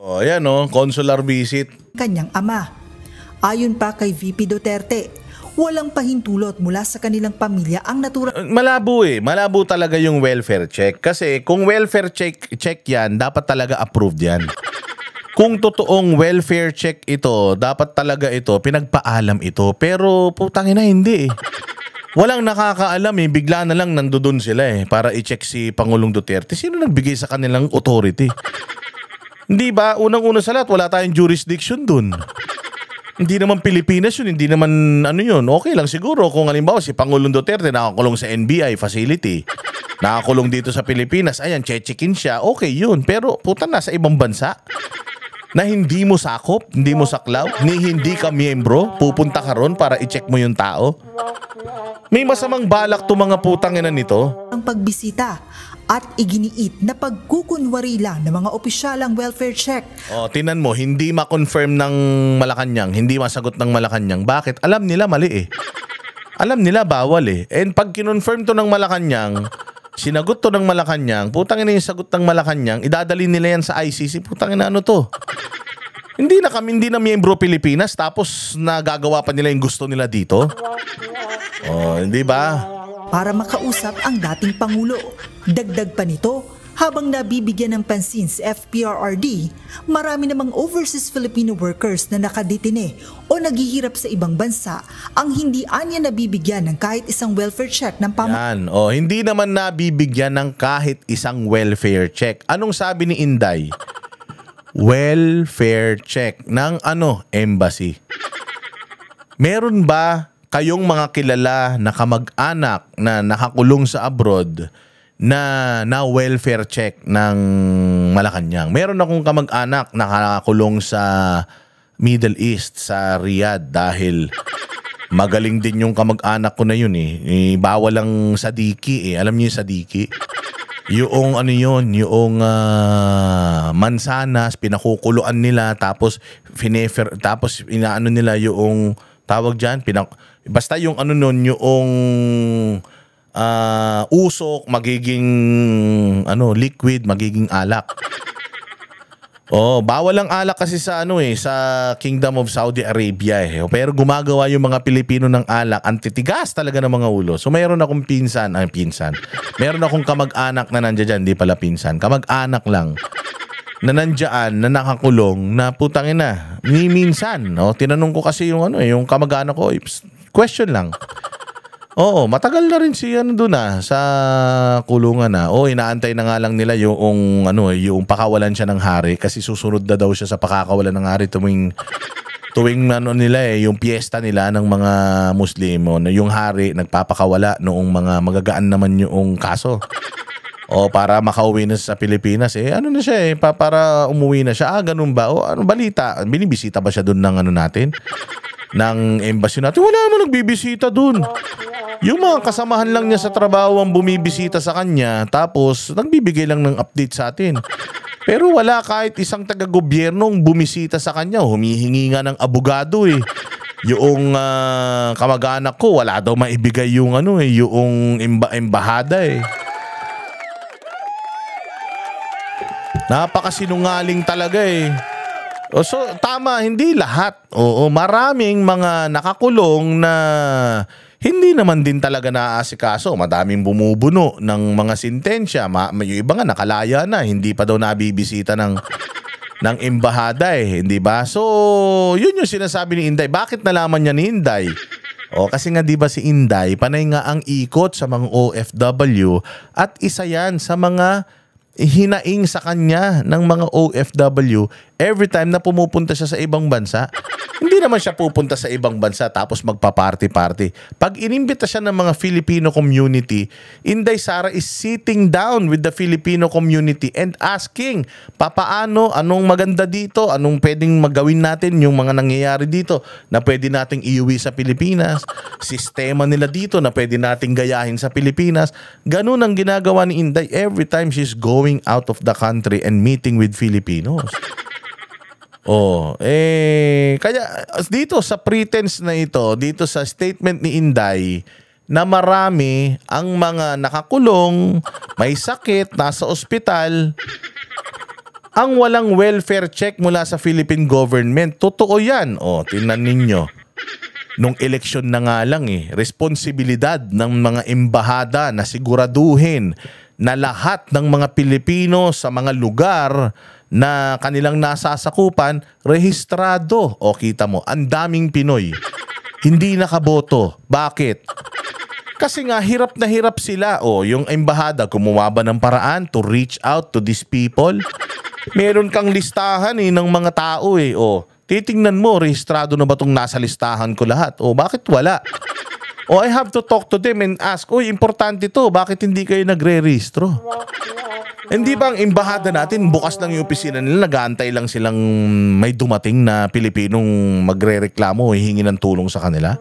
consular visit. Kanyang ama. Ayon pa kay VP Duterte, walang pahintulot mula sa kanilang pamilya ang naturang... Malabo Malabo talaga yung welfare check. Kasi kung welfare check yan, dapat talaga approved yan. Kung totoong welfare check ito, dapat talaga ito, pinagpaalam ito. Pero putangina hindi Walang nakakaalam bigla na lang nandoon sila para i-check si Pangulong Duterte. Sino nagbigay sa kanilang authority? Hindi ba? Unang-una sa lahat, wala tayong jurisdiction dun. Hindi naman Pilipinas yun, hindi naman yun. Okay lang siguro kung halimbawa si Pangulong Duterte nakakulong sa NBI facility. Nakakulong dito sa Pilipinas, ayan, check-in siya, okay yun. Pero puta nasa ibang bansa na hindi mo sakop, hindi mo saklaw, hindi ka miyembro, pupunta ka ron para i-check mo yung tao. May masamang balak to mga putang ina nito. Ang pagbisita at iginiit na pagkukunwari lang ng mga opisyalang welfare check. Tinan mo, hindi ma-confirm ng Malacanang, hindi masagot ng Malacanang. Bakit? Alam nila mali Alam nila bawal And pag kinonfirm to ng Malacanang, sinagot to ng Malacanang, putang ina yung sagot ng Malacanang, idadali nila yan sa ICC, putang ina to? Hindi na miyembro Pilipinas tapos nagagawa pa nila yung gusto nila dito. Hindi ba? Para makausap ang dating Pangulo. Dagdag pa nito, habang nabibigyan ng pansin si FPRRD, marami namang overseas Filipino workers na nakadetine o naghihirap sa ibang bansa ang hindi anya nabibigyan ng kahit isang welfare check ng Yan. Hindi naman nabibigyan ng kahit isang welfare check. Anong sabi ni Inday? Welfare check ng embassy. Meron ba kayong mga kilala na kamag-anak na nakakulong sa abroad na welfare check ng Malacanang? Meron akong kamag-anak na nakakulong sa Middle East, sa Riyadh, dahil magaling din yung kamag-anak ko na yun bawal lang sa diki Alam niyo yung sa diki? Yung yung mansanas, pinakukuluan nila, tapos tapos inaano nila yung tawag diyan, basta yung yung usok magiging liquid, magiging alak. Bawal ang alak kasi sa sa Kingdom of Saudi Arabia Pero gumagawa yung mga Pilipino ng alak, antitigas talaga ng mga ulo. So mayroon akong pinsan. Meron akong kamag-anak na nandiyan, di pala pinsan. Kamag-anak lang na nandiyan, na nakakulong, na putang ina, ni minsan. Tinanong ko kasi yung yung kamag-anak ko, question lang. Matagal na rin siya doon sa kulungan na. Inaantay na nga lang nila yung pakawalan siya ng hari kasi susunod na daw siya sa pakakawalan ng hari tuwing tuwing ano nila yung piyesta nila ng mga Muslimo, na yung hari nagpapakawala noong mga magagaan naman yung kaso. O para makauwi na sa Pilipinas ano na siya para umuwi na siya. Ganun ba? O ano balita? Binibisita ba siya doon ng ano natin? Ng embassy natin? Wala naman nagbibisita doon. Yung mga kasamahan lang niya sa trabaho ang bumibisita sa kanya, tapos nagbibigay lang ng update sa atin. Pero wala kahit isang taga-gobyernong bumisita sa kanya. Humihingi nga ng abogado Yung kamag-anak ko, wala daw maibigay yung yung embahada Napakasinungaling talaga So tama, hindi lahat. Oo, maraming mga nakakulong na hindi naman din talaga naaasikaso. Madaming bumubuno ng mga sintensya. Yung iba nga nakalaya na, hindi pa daw nabibisita ng embahada hindi ba? So, yun yung sinasabi ni Inday. Bakit nalaman niya ni Inday? Kasi nga 'di ba si Inday, panay nga ang ikot sa mga OFW at isa yan sa mga hinaing sa kanya ng mga OFW every time na pumupunta siya sa ibang bansa. Hindi naman siya pupunta sa ibang bansa tapos magpa-party-party. Pag inimbita siya ng mga Filipino community, Inday Sara is sitting down with the Filipino community and asking, papaano, anong maganda dito, anong pwedeng magawin natin, yung mga nangyayari dito na pwede nating iuwi sa Pilipinas, sistema nila dito na pwede nating gayahin sa Pilipinas. Ganun ang ginagawa ni Inday every time she's going out of the country and meeting with Filipinos. Kaya dito sa pretense na ito, dito sa statement ni Inday, na marami ang mga nakakulong, may sakit, nasa ospital, ang walang welfare check mula sa Philippine government. Totoo yan. Tingnan ninyo. Nung eleksyon na nga lang responsibilidad ng mga embahada na siguraduhin na lahat ng mga Pilipino sa mga lugar na kanilang nasasakupan, rehistrado. Kita mo, ang daming Pinoy. Hindi nakaboto. Bakit? Kasi nga, hirap na hirap sila. Yung embahada, gumawa ba ng paraan to reach out to these people? Meron kang listahan ng mga tao titingnan mo, rehistrado na ba itong nasa listahan ko lahat? Bakit wala? I have to talk to them and ask, importante to, bakit hindi kayo nagre-rehistro? Hindi ba ang embahada natin, bukas lang yung opisina nila, nag-aantay lang silang may dumating na Pilipinong magre-reklamo o hihingi ng tulong sa kanila?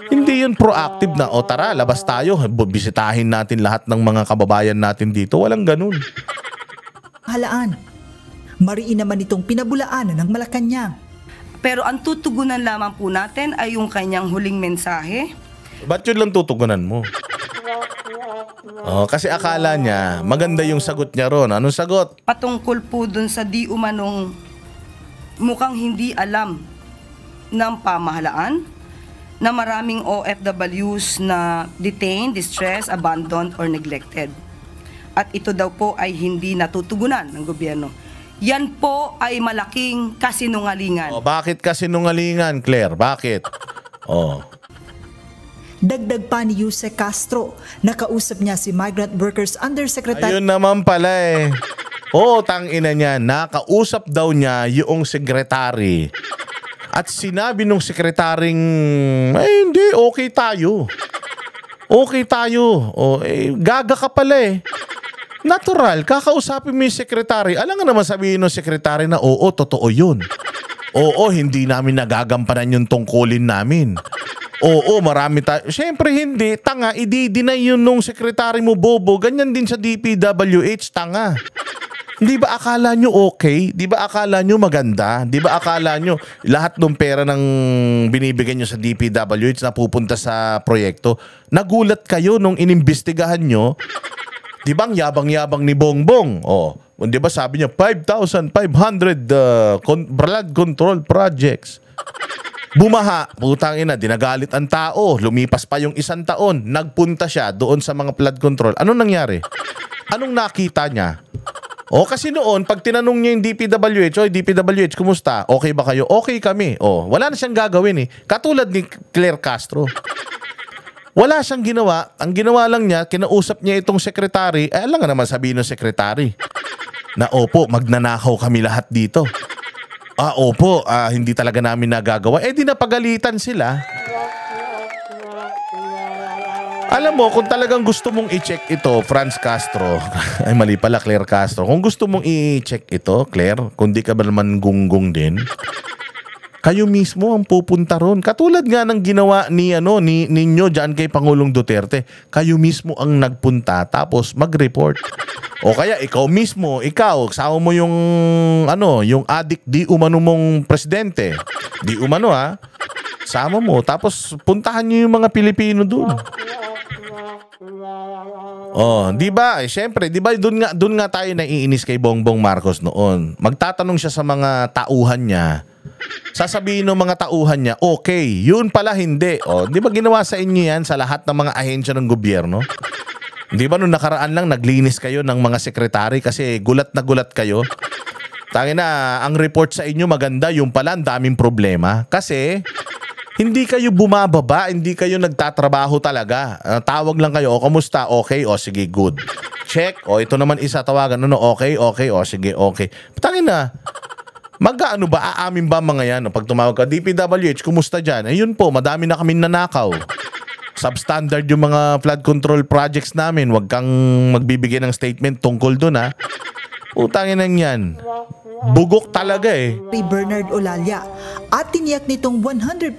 Hindi yun proactive na, tara, labas tayo, bisitahin natin lahat ng mga kababayan natin dito. Walang ganun. Halaan. Mariin naman itong pinabulaanan ng Malacanang. Pero ang tutugunan lamang po natin ay yung kanyang huling mensahe. Ba't yun lang tutugunan mo? Kasi akala niya, maganda yung sagot niya ron. Anong sagot? Patungkol po dun sa di umanong mukhang hindi alam ng pamahalaan na maraming OFWs na detained, distressed, abandoned, or neglected. At ito daw po ay hindi natutugunan ng gobyerno. Yan po ay malaking kasinungalingan. Bakit kasinungalingan, Claire? Bakit? Dagdag pa ni Yuse Castro, nakausap niya si Migrant Workers Undersecretary. Ayun naman pala tangina niya, nakausap daw niya yung sekretary. At sinabi nung sekretaring, hindi, okay tayo. Okay tayo. Gaga ka pala Natural, kakausapin mo yung sekretary. Alam nga naman sabihin ng sekretary na totoo yun. Hindi namin nagagampanan yung tungkulin namin. Marami tayo. Siyempre hindi, tanga, i-deny yun nung sekretary mo, bobo. Ganyan din sa DPWH, tanga. Di ba akala nyo okay? Di ba akala nyo maganda? Di ba akala nyo lahat ng pera ng binibigyan nyo sa DPWH na pupunta sa proyekto? Nagulat kayo nung inimbestigahan nyo? Di ba ang yabang-yabang ni Bongbong? Di ba sabi niya 5,500 flood control projects. Bumaha, putang ina, dinagalit ang tao. Lumipas pa yung 1 taon. Nagpunta siya doon sa mga flood control. Anong nangyari? Anong nakita niya? Kasi noon, pag tinanong niya yung DPWH, DPWH, kumusta? Okay ba kayo? Okay kami. Wala na siyang gagawin Katulad ni Claire Castro. Wala siyang ginawa. Ang ginawa lang niya, kinausap niya itong sekretary. Alam nga naman sabihin ng sekretary na magnanakaw kami lahat dito. Opo, hindi talaga namin nagagawa. Di napagalitan sila. Alam mo, kung talagang gusto mong i-check ito, Franz Castro, ay mali pala, Claire Castro. Kung gusto mong i-check ito, Claire, kung di ka ba naman gunggong din, kayo mismo ang pupunta ron. Katulad nga ng ginawa ninyo dyan kay Pangulong Duterte. Kayo mismo ang nagpunta tapos mag-report. O kaya ikaw mismo, kasama mo yung yung adik di umano mong presidente. Di umano sama mo tapos puntahan niyo yung mga Pilipino doon. Di ba? Syempre, di ba doon nga tayo naiinis kay Bongbong Marcos noon. Magtatanong siya sa mga tauhan niya. Sasabihin ng mga tauhan niya, okay, yun pala hindi. Di ba ginawa sa inyo yan sa lahat ng mga ahensya ng gobyerno? Di ba nung nakaraan lang naglinis kayo ng mga sekretary kasi gulat na gulat kayo? Tangina, ang report sa inyo maganda, yung pala ang daming problema. Kasi hindi kayo bumababa, hindi kayo nagtatrabaho talaga. Tawag lang kayo, kamusta? Okay, sige, good. Check, ito naman isa tawagan. Okay, sige, okay. Tangina, magkaano ba? Aamin ba mga yan? Pag tumawag ka, DPWH, kumusta dyan? Yun po, madami na kami nanakaw. Substandard yung mga flood control projects namin. Huwag kang magbibigay ng statement tungkol dun Utangin lang yan. Bugok talaga Kay Bernard Olalia at tiniyak nitong 100%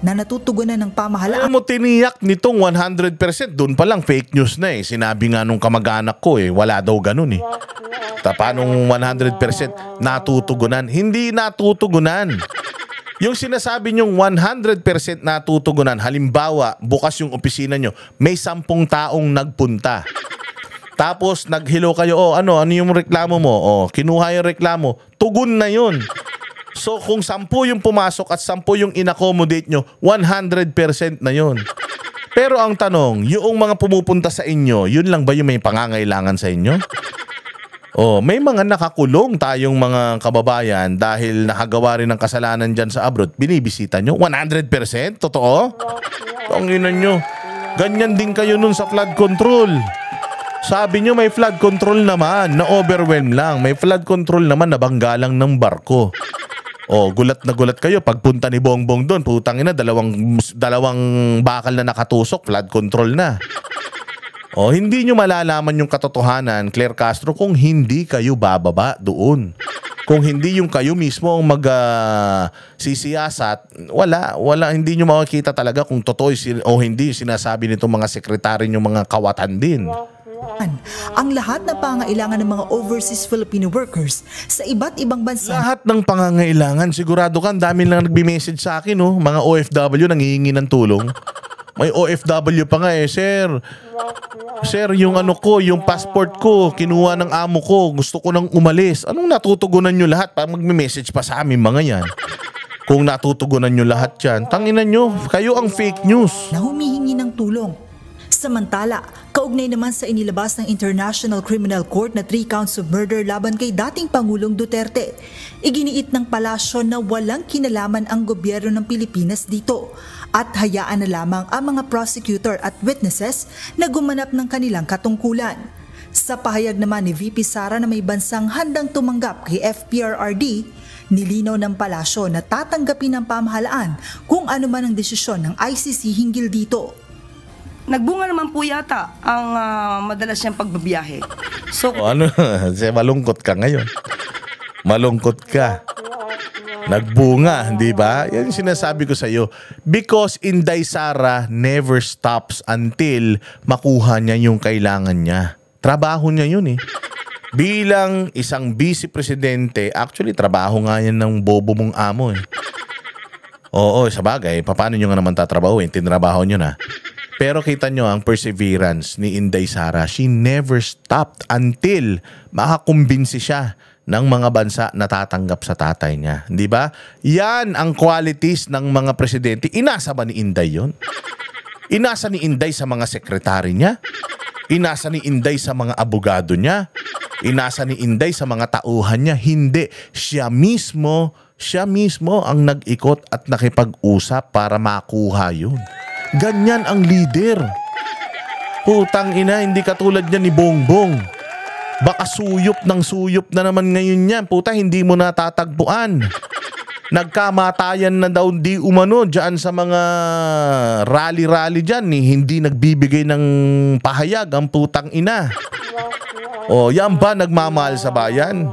na natutugunan ng pamahalaan. Alam mo, tiniyak nitong 100%. Doon pa lang fake news na Sinabi nga nung kamag-anak ko wala daw ganun Paanong 100% natutugunan? Hindi natutugunan. Yung sinasabi nyong 100% natutugunan, halimbawa, bukas yung opisina nyo, may 10 taong nagpunta. Tapos naghilo kayo, ano yung reklamo mo? Kinuha yung reklamo, tugon na yun. So kung 10 yung pumasok at 10 yung in-accommodate nyo, 100% na yun. Pero ang tanong, yung mga pumupunta sa inyo, yun lang ba yung may pangangailangan sa inyo? May mga nakakulong tayong mga kababayan dahil nakagawa rin ng kasalanan dyan sa abroad. Binibisita nyo? 100%? Totoo? Tanginan nyo. Ganyan din kayo nun sa flood control. Sabi nyo may flood control naman, na-overwhelm lang. May flood control naman, nabangga lang ng barko. Gulat na gulat kayo. Pagpunta ni Bongbong doon, putang ina, dalawang bakal na nakatusok, flood control na. Hindi nyo malalaman yung katotohanan, Claire Castro, kung hindi kayo bababa doon. Kung hindi yung kayo mismo ang sisiyasat, hindi nyo makikita talaga kung totoo o hindi sinasabi nitong mga sekretary nyo, mga kawatan din. Ang lahat ng pangailangan ng mga overseas Filipino workers sa iba't ibang bansa. Lahat ng pangangailangan, sigurado ka, dami lang nagbi-message sa akin, mga OFW nanghihingi ng tulong. May OFW pa nga Sir, yung yung passport ko, kinuha ng amo ko, gusto ko nang umalis. Anong natutugunan nyo lahat? Magme-message pa sa amin mga yan. Kung natutugunan nyo lahat yan, tanginan nyo, kayo ang fake news. Na humihingi ng tulong. Samantala, kaugnay naman sa inilabas ng International Criminal Court na 3 counts of murder laban kay dating Pangulong Duterte, iginiit ng palasyo na walang kinalaman ang gobyerno ng Pilipinas dito at hayaan na lamang ang mga prosecutor at witnesses na gumanap ng kanilang katungkulan. Sa pahayag naman ni VP Sara na may bansang handang tumanggap kay FPRRD, nilinaw ng palasyo na tatanggapin ng pamahalaan kung ano man ang desisyon ng ICC hinggil dito. Nagbunga naman po yata ang madalas niyang pagbabiyahe. So, malungkot ka ngayon. Malungkot ka. Nagbunga, di ba? Yan yung sinasabi ko sa iyo. Because Inday Sara never stops until makuha niya yung kailangan niya. Trabaho niya yun Bilang isang vice presidente, actually trabaho nga yan ng bobo mong amo Oo, sa bagay, paano nyo nga naman tatrabaho? Tinrabaho nyo na. Pero kita nyo ang perseverance ni Inday Sara. She never stopped until makakumbinsi siya ng mga bansa na tatanggap sa tatay niya. Di ba? Yan ang qualities ng mga presidente. Inasa ba ni Inday yon? Inasa ni Inday sa mga sekretary niya? Inasa ni Inday sa mga abogado niya? Inasa ni Inday sa mga tauhan niya? Hindi. Siya mismo ang nag-ikot at nakipag-usap para makuha yun. Ganyan ang leader. Putang ina, hindi katulad niya ni Bongbong. Baka suyop na naman ngayon yan. Puta, hindi mo natatagpuan. nagkamatayan na daw di umano dyan sa mga rally-rally dyan. Hindi nagbibigay ng pahayag ang putang ina. O, yan ba nagmamahal sa bayan?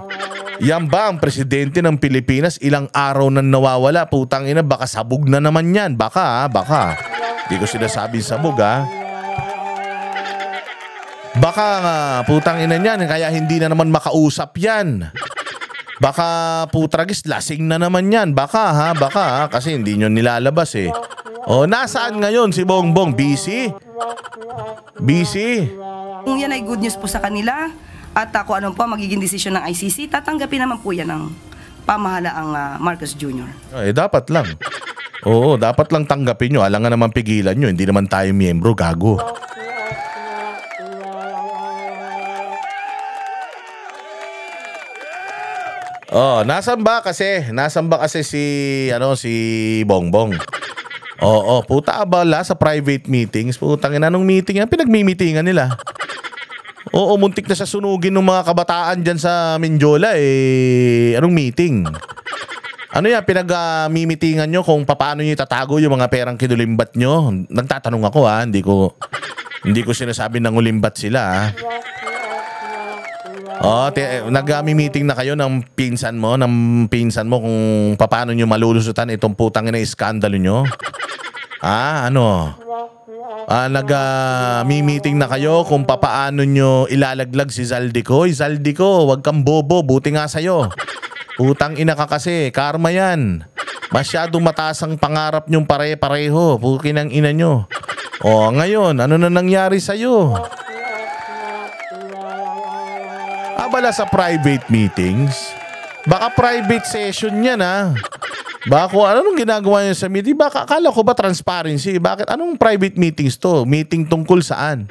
Yan ba ang presidente ng Pilipinas? Ilang araw na nawawala, putang ina, baka sabog na naman yan. Baka. Di ko sinasabing sabog, ha. Baka putang ina niyan, kaya hindi na naman makausap yan. Baka putragis, lasing na naman yan. Baka, kasi hindi nyo nilalabas eh. O, nasaan ngayon si Bongbong? Busy? Kung yan ay good news po sa kanila at kung ano po magiging desisyon ng ICC, tatanggapin naman po yan ng pamahalaang Marcos Jr. Dapat lang. Oo, dapat lang tanggapin nyo. Alangan naman pigilan nyo. Hindi naman tayo miyembro, gago. Oh, nasan ba kasi si Bongbong? Oo, puta abala sa private meetings. Putang ina, anong meeting yan? Pinagmimitingan nila. Oo, muntik na sa sunugin ng mga kabataan dyan sa Mindiola anong meeting? Ano yan, pinag-mimitingan nyo kung paano nyo itatago yung mga perang kinulimbat nyo? Nagtatanong ako hindi ko sinasabi nang ulimbat sila nag-meeting na kayo ng pinsan mo kung paano nyo malulusutan itong putang ina iskandalo nyo? Nag-meeting na kayo kung paano nyo ilalaglag si Zaldico? Zaldico, wag kang bobo, buti nga sa'yo. Putang ina ka kasi, karma yan. Masyadong mataas ang pangarap nyong pare-pareho, pukin ang ina nyo. O, ngayon, ano na nangyari sa'yo? Abala sa private meetings? Baka private session yan Baka anong ginagawa niya sa meeting? Baka akala ko ba transparency? Bakit? Anong private meetings to? Meeting tungkol saan?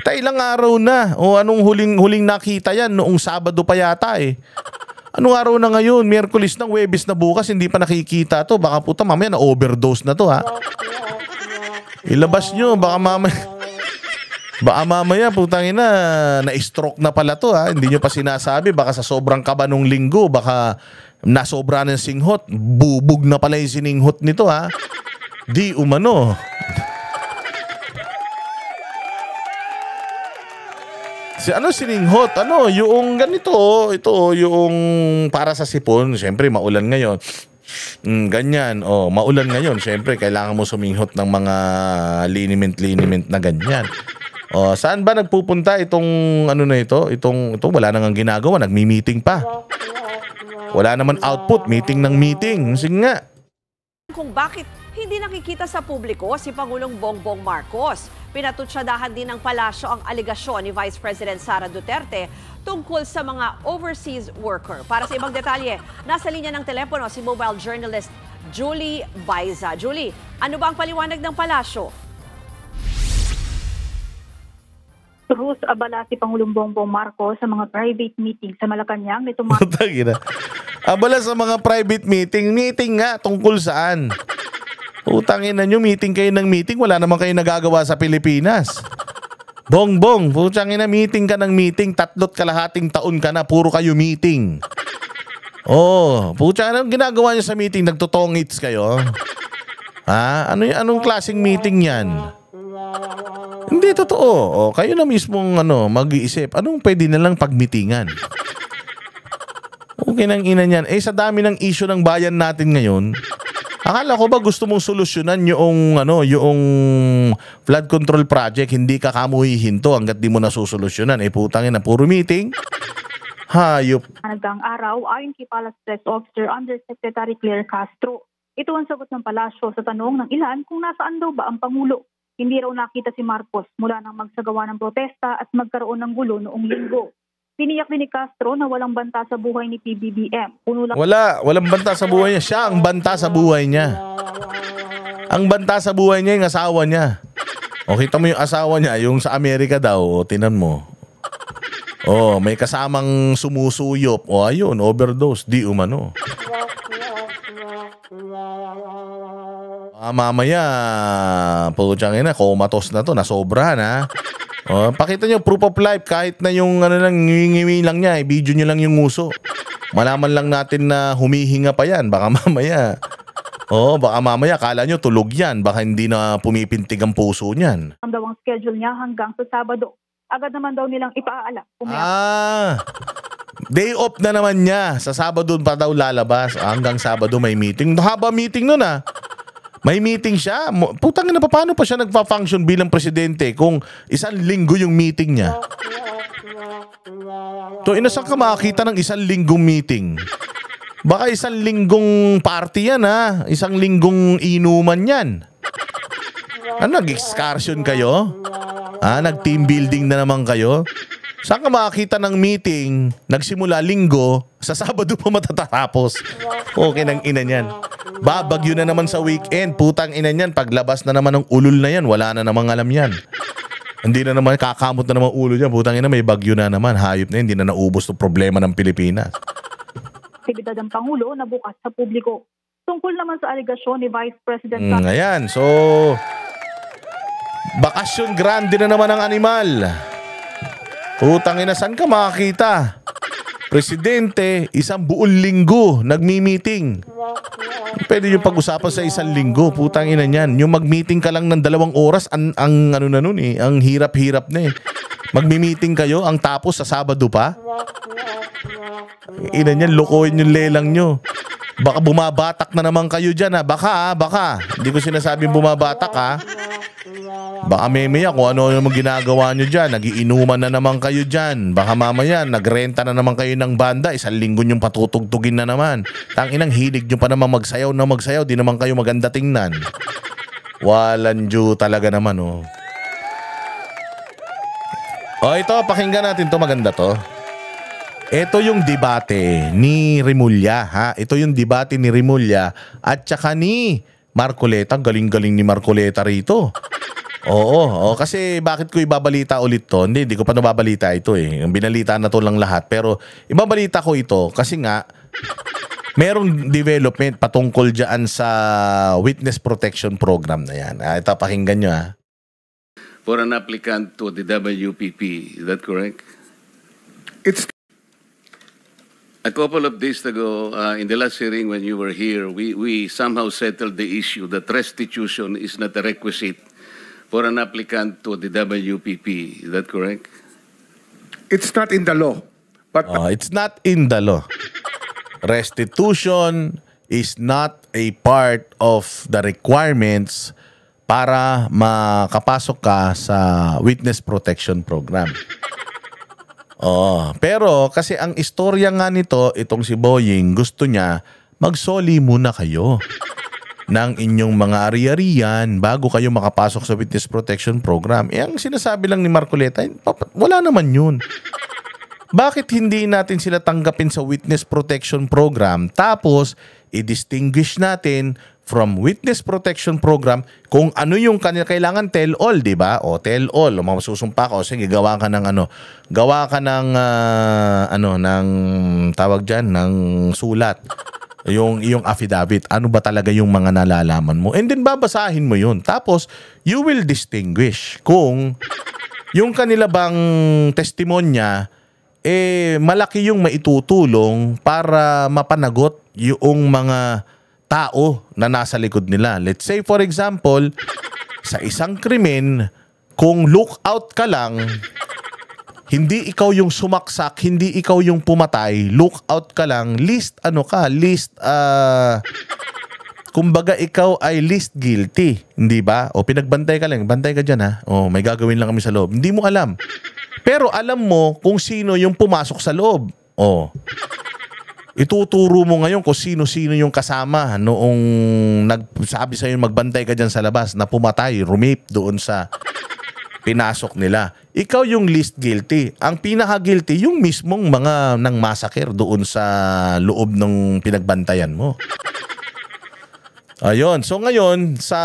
Ilang araw na. O anong huling nakita yan? Noong Sabado pa yata Anong araw na ngayon? Miyerkules na, Huwebes na bukas, hindi pa nakikita to. Baka puta mamaya na overdose na to Ilabas nyo, baka mamaya putang ina na-stroke na pala to Hindi nyo pa sinasabi, baka sa sobrang kaba nung linggo, baka nasobra ng singhot, bubog na pala yung sininghot nito Di umano. Sininghot? Yung ganito, ito yung para sa sipon, syempre maulan ngayon. Ganyan, maulan ngayon, syempre kailangan mo suminghot ng mga liniment na ganyan. Saan ba nagpupunta itong Itong wala nang ginagawa, nagmi-meeting pa. Wala naman output, meeting ng meeting. Sige nga. Kung bakit hindi nakikita sa publiko si Pangulong Bongbong Marcos. Pinatutsadahan din ng palasyo ang aligasyon ni Vice President Sara Duterte tungkol sa mga overseas worker. Para sa ibang detalye, nasa linya ng telepono si mobile journalist Julie Baiza. Julie, ano ba ang paliwanag ng palasyo? Rules abala si Pangulong Bongbong Marcos sa mga private meeting sa Malacanang nito abala sa mga private meeting nga tungkol saan? Utangin na nyo, meeting kayo ng meeting, wala naman kayo nagagawa sa Pilipinas. Bongbong, putangin na, meeting ka ng meeting, 3.5 taon ka na, puro kayo meeting. Putangin na, ginagawa nyo sa meeting, nagtutongits kayo? Anong klaseng meeting yan? Hindi totoo. Kayo na mismong mag-iisip. Anong pwede na lang pagmitingan? Okay nang ina niyan. Sa dami ng issue ng bayan natin ngayon, akala ko ba gusto mong solusyonan yung flood control project, hindi ka kamuhihinto hanggat di mo nasusolusyonan. Putangin na, puro meeting. Hayop. Hanggang araw, ayon kay Palace Press Officer Undersecretary Claire Castro, ito ang sagot ng palasyo sa tanong ng ilan kung nasaan daw ba ang Pangulo. Hindi raw nakita si Marcos mula nang magsagawa ng protesta at magkaroon ng gulo noong linggo. Tiniyak din ni Castro na walang banta sa buhay ni PBBM. Walang banta sa buhay niya. Siya ang banta sa buhay niya. Ang banta sa buhay niya yung asawa niya. Kita mo yung asawa niya, yung sa Amerika daw, tinan mo. May kasamang sumusuyop. Ayun, overdose, di umano. Mamaya, putyang ina, comatose na to, nasobra na. Pakita nyo, proof of life, kahit na yung lang, ngiwi lang niya, video nyo lang yung nguso. Malaman lang natin na humihinga pa yan. Baka mamaya, kala nyo tulog yan. Baka hindi na pumipintig ang puso niyan. Ang daw ang schedule niya hanggang sa Sabado. Agad naman daw nilang ipaalam. Day off na naman niya. Sa Sabado pa daw lalabas. Hanggang Sabado may meeting. Haba meeting nun May meeting siya. Putang ina, paano pa siya nagpa-function bilang presidente kung 1 linggo yung meeting niya? To saan ka makakita ng 1 linggong meeting? Baka 1 linggong party yan 1 linggong inuman yan. Nag-excursion kayo? Nag-team building na naman kayo? Saan ka makakita ng meeting, nagsimula linggo, sa Sabado pa matatapos? Okay ng ina niyan. Babagyo na naman sa weekend, putang ina niyan. Paglabas na naman ng ulol na yan, wala na namang alam yan. Hindi na naman, kakamot na naman ulo niya. Putang ina, may bagyo na naman. Hayop na, hindi na naubos ng problema ng Pilipinas. Aktibidad ng Pangulo na bukas sa publiko. Tungkol naman sa alegasyon ni Vice President Ayan, so bakasyon grande na naman ang animal. Putang ina, saan ka makakita? Presidente, 1 buong linggo nagmi-meeting. Pwede yung pag-usapan sa 1 linggo. Putang ina niyan. Yung mag-meeting ka lang ng 2 oras, ang hirap-hirap na Magmi-meeting kayo, ang tapos sa Sabado pa. Ina niyan, lokohin yung lelang nyo. Baka bumabatak na naman kayo dyan Baka. Hindi ko sinasabing bumabatak Baka memaya kung ano yung ginagawa nyo dyan. Nagiinuman na naman kayo dyan. Baka mamaya nagrenta na naman kayo ng banda. 1 linggo yung patutugtugin na naman. Tanginang hilig nyo pa naman magsayaw. Di naman kayo maganda tingnan. Walang Diyo talaga naman ito, pakinggan natin to. Maganda to. Ito yung debate ni Remulla Ito yung debate ni Remulla at saka ni Marcoleta. Galing-galing ni Marcoleta rito. Oo, kasi bakit ko ibabalita ulit to? Hindi ko pa nababalita ito Yung binalita na to lang lahat. Pero ibabalita ko ito kasi nga merong development patungkol dyan sa Witness Protection Program na yan. Ito, pakinggan nyo For an applicant to the WPP, is that correct? It's a couple of days ago, in the last hearing when you were here, we somehow settled the issue that restitution is not a requisite for an applicant to the WPP. Is that correct? It's not in the law. But it's not in the law. Restitution is not a part of the requirements para makapasok ka sa Witness Protection Program. Pero kasi ang istorya nga nito, itong si Boying, gusto niya magsoli muna kayo ng inyong mga ari-arian bago kayo makapasok sa Witness Protection Program. Ang sinasabi lang ni Marcoleta, wala naman yun. Bakit hindi natin sila tanggapin sa Witness Protection Program tapos i-distinguish natin from Witness Protection Program kung ano yung kanila kailangan tell-all, di ba? O tell-all, o masusumpa ka, o sige, gawa ka ng ng tawag dyan, ng sulat. Yung affidavit, ano ba talaga yung mga nalalaman mo? And then babasahin mo yun. Tapos, you will distinguish kung yung kanila bang testimonya, malaki yung maitutulong para mapanagot yung mga tao na nasa likod nila. Let's say, for example, sa isang krimen, kung lookout ka lang, hindi ikaw yung sumaksak, hindi ikaw yung pumatay, lookout ka lang, kumbaga ikaw ay least guilty, hindi ba? O pinagbantay ka lang, bantay ka dyan may gagawin lang kami sa loob. Hindi mo alam. Pero alam mo kung sino yung pumasok sa loob. Ituturo mo ngayon kung sino-sino yung kasama noong nagsabi sa'yo magbantay ka dyan sa labas na pumatay, rumape doon sa pinasok nila. Ikaw yung least guilty. Ang pinaka-guilty, yung mismong mga nang massacre doon sa loob ng pinagbantayan mo. Ayun. So ngayon, sa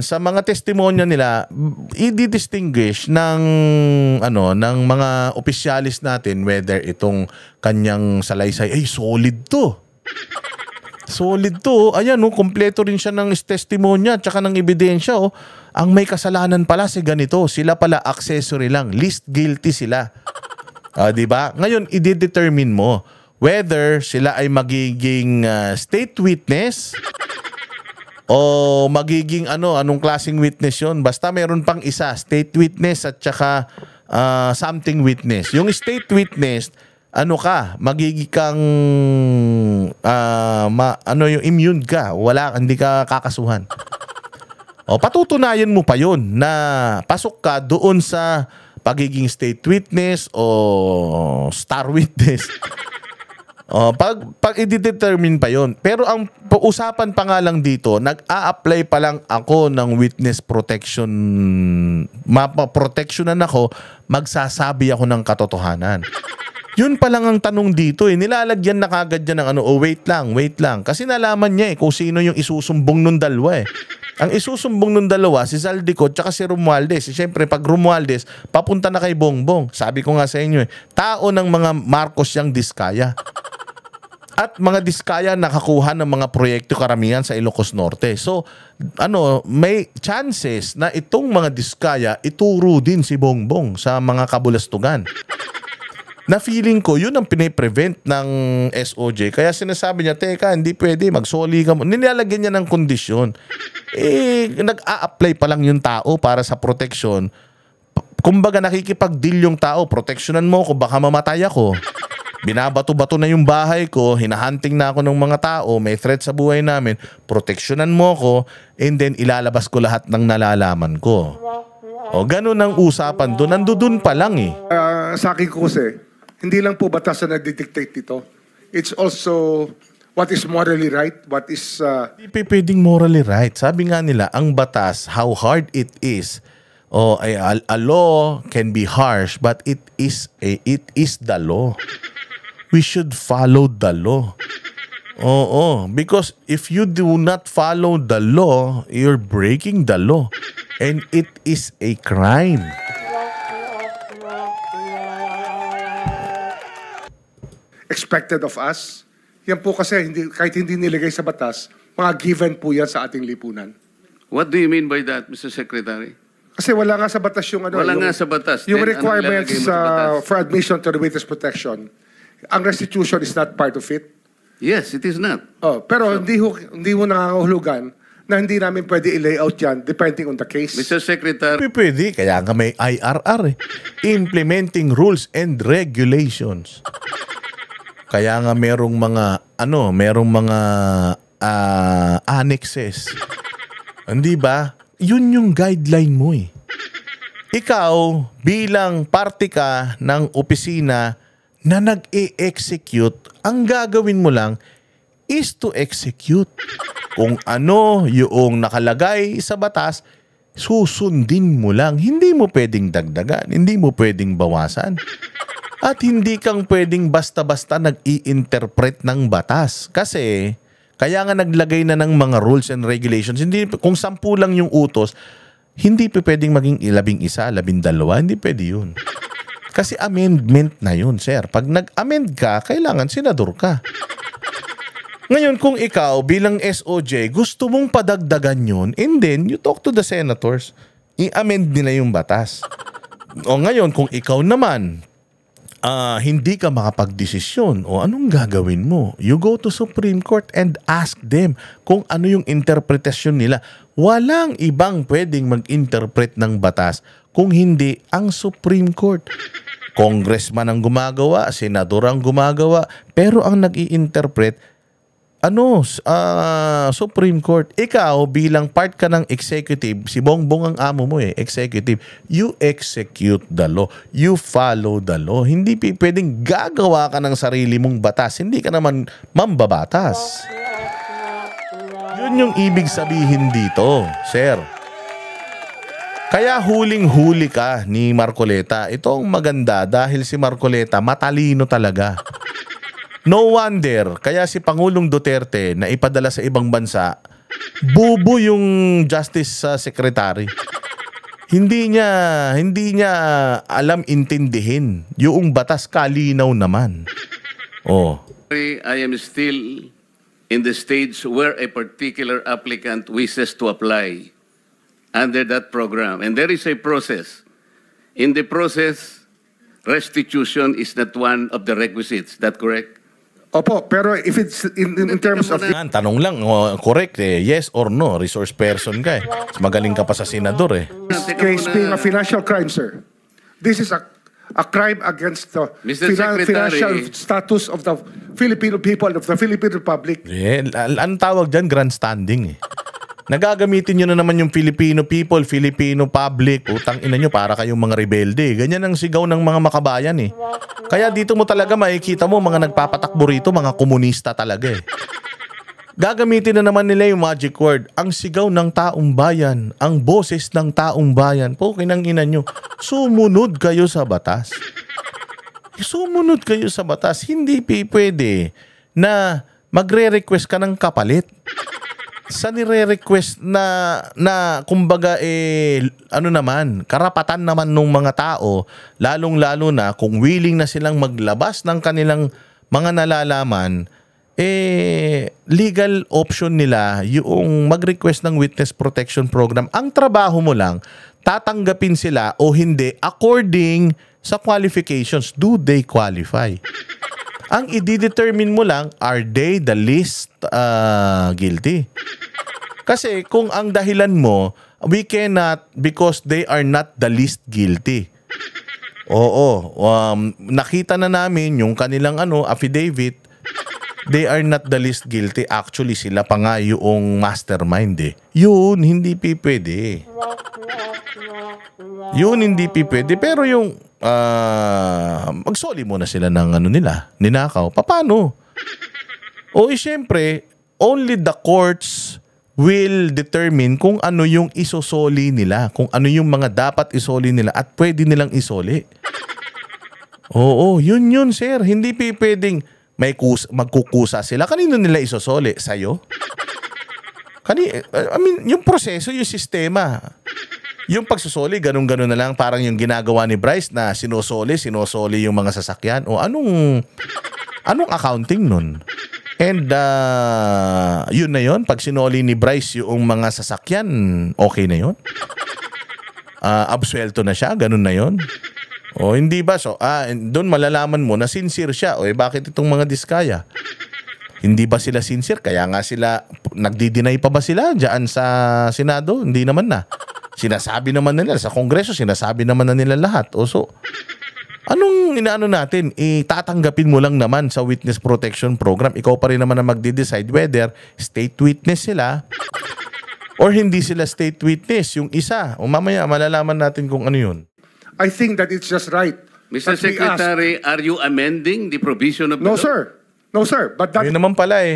sa mga testimonya nila, i-distinguish ng mga opisyalis natin whether itong kanyang salaysay, solid to. Solid to. Ayan, kompleto rin siya ng testimonya tsaka ng ebidensya. Ang may kasalanan pala si ganito. Sila pala accessory lang. Least guilty sila. Diba? Ngayon, i-determine mo whether sila ay magiging state witness o magiging anong klaseng witness yun. Basta meron pang isa, state witness at saka something witness. Yung state witness, magiging kang yung immune ka. Hindi ka kakasuhan. O patutunayan mo pa yun na pasok ka doon sa pagiging state witness o star witness. O pag i-determine pa yun. Pero ang usapan pa nga lang dito, nag-a-apply pa lang ako ng witness protection. Mapaprotectionan ako, magsasabi ako ng katotohanan. Yun pa lang ang tanong dito eh. Nilalagyan na kagad yan ng wait lang. Kasi nalaman niya kung sino yung isusumbong nung dalawa eh. Ang isusumbong nung dalawa, si Zaldico at si Romualdez. Siyempre, pag Romualdez, papunta na kay Bongbong. Sabi ko nga sa inyo tao ng mga Marcos yang Diskaya. At mga Diskaya nakakuha ng mga proyekto karamihan sa Ilocos Norte. So, may chances na itong mga Diskaya ituro din si Bongbong sa mga kabulastugan. Na feeling ko, yun ang piniprevent ng SOJ. Kaya sinasabi niya, teka, hindi pwede, magsoli ka mo. Nilalagyan niya ng kondisyon. Nag-a-apply pa lang yung tao para sa protection. Kumbaga nakikipag-deal yung tao, proteksyonan mo ko, baka mamatay ako. Binabato-bato na yung bahay ko, hinahunting na ako ng mga tao, may threat sa buhay namin, proteksyonan mo ko, and then ilalabas ko lahat ng nalalaman ko. O ganun ang usapan doon. Nandun pa lang eh. Sa akin ko kasi, hindi lang po batas na nagdidictate dito. It's also what is morally right, what is... Hindi pwedeng morally right. Sabi nga nila, ang batas, how hard it is. A law can be harsh, but it is the law. We should follow the law. Oo, because if you do not follow the law, you're breaking the law. And it is a crime. expected of us. Yan po kasi kahit hindi nilagay sa batas, mga given po yan sa ating lipunan. What do you mean by that, Mr. Secretary? Kasi wala nga sa batas yung Wala nga sa batas. Yung Then, requirements anong ilalagay mo sa batas? for admission to the witness protection. Ang restitution is not part of it. Yes, it is not. Pero hindi ho nangangahulugan na hindi namin pwede i-layout yan depending on the case. Mr. Secretary, Pwede, kaya nga may IRR eh. Implementing Rules and Regulations. Kaya nga merong mga annexes. Hindi ba? Yun yung guideline mo eh. Ikaw, bilang parte ka ng opisina na nag-e-execute, ang gagawin mo lang is to execute. Kung ano yung nakalagay sa batas, susundin mo lang. Hindi mo pwedeng dagdagan, hindi mo pwedeng bawasan. At hindi kang pwedeng basta-basta nag-i-interpret ng batas. Kasi, kaya nga naglagay na ng mga rules and regulations. Hindi, kung 10 lang yung utos, hindi pwedeng maging 11, 12. Hindi pwede yun. Kasi amendment na yun, sir. Pag nag-amend ka, kailangan senador ka. Ngayon, kung ikaw bilang SOJ, gusto mong padagdagan yun, and then you talk to the senators. I-amend nila yung batas. O ngayon, kung ikaw naman, hindi ka makapagdesisyon, o anong gagawin mo? You go to Supreme Court and ask them kung ano yung interpretasyon nila. Walang ibang pwedeng mag-interpret ng batas kung hindi ang Supreme Court. Congressman ang gumagawa, senador ang gumagawa, pero ang nag-i-interpret, Supreme Court. Ikaw, bilang part ka ng executive, si Bongbong ang amo mo executive, you execute the law. You follow the law. Hindi pwedeng gagawa ka ng sarili mong batas. Hindi ka naman mambabatas. Yun yung ibig sabihin dito, sir. Kaya huling-huli ka ni Marcoleta. Ito ang maganda dahil si Marcoleta matalino talaga. No wonder, kaya si Pangulong Duterte na ipadala sa ibang bansa, bubo yung Justice Secretary. Hindi niya alam intindihin. Yung batas kalinaw naman. I am still in the stage where a particular applicant wishes to apply under that program. And there is a process. In the process, restitution is not one of the requisites. Is that correct? Opo, pero if it's in terms of... Yan, tanong lang, correct yes or no, resource person ka Mas magaling ka pa sa senador This case being a financial crime, sir. This is a crime against the Mr. Secretary. financial status of the Filipino people, of the Philippine Republic. Anong tawag dyan? Grandstanding Nagagamitin nyo na naman yung Filipino people, Filipino public, utang ina nyo para kayong mga rebelde. Ganyan ang sigaw ng mga makabayan Kaya dito mo talaga makikita mo mga nagpapatakbo rito, mga komunista talaga Gagamitin na naman nila yung magic word, ang sigaw ng taong bayan, ang boses ng taong bayan. Po, kinang ina nyo, sumunod kayo sa batas. Sumunod kayo sa batas. Hindi pwede na magre-request ka ng kapalit. Sa nire-request na kumbaga ano naman, karapatan naman ng mga tao, lalong-lalo na kung willing na silang maglabas ng kanilang mga nalalaman, legal option nila yung mag-request ng witness protection program. Ang trabaho mo lang, tatanggapin sila o hindi according sa qualifications. Do they qualify? Ang i-determine mo lang, are they the least guilty? Kasi kung ang dahilan mo, we cannot because they are not the least guilty. Oo, nakita na namin yung kanilang affidavit, they are not the least guilty. Actually, sila pa nga yung mastermind Yun, hindi pwede. Yun, hindi pwede. Pero yung magsoli muna sila ng nila, ninakaw. Paano? Siyempre, only the courts will determine kung ano yung isosoli nila, kung ano yung mga dapat isoli nila at pwede nilang isoli. Oo, yun sir. Hindi pwedeng magkukusa sila. Kanino nila isosoli? Sa'yo? Yung proseso, yung sistema. Yung pagsusoli, ganun-ganun na lang. Parang yung ginagawa ni Bryce na sinosoli yung mga sasakyan. O anong accounting nun? And yun na yun. Pag sinoli ni Bryce yung mga sasakyan, okay na yun? Absuelto na siya, ganun na yun? O hindi ba? So, doon malalaman mo na sincere siya. O bakit itong mga diskaya? Hindi ba sila sincere? Kaya nga sila, nagdi-deny pa ba sila dyan sa Senado? Hindi naman na. Sinasabi naman nila sa Kongreso, sinasabi naman na nila lahat. So, anong inaano natin? Tatanggapin mo lang naman sa witness protection program. Ikaw pa rin naman na magde-decide whether state witness sila or hindi sila state witness. Yung isa, o mamaya malalaman natin kung ano yun. I think that it's just right. Mr. Secretary, are you amending the provision of the law? No, sir. But that Yun naman pala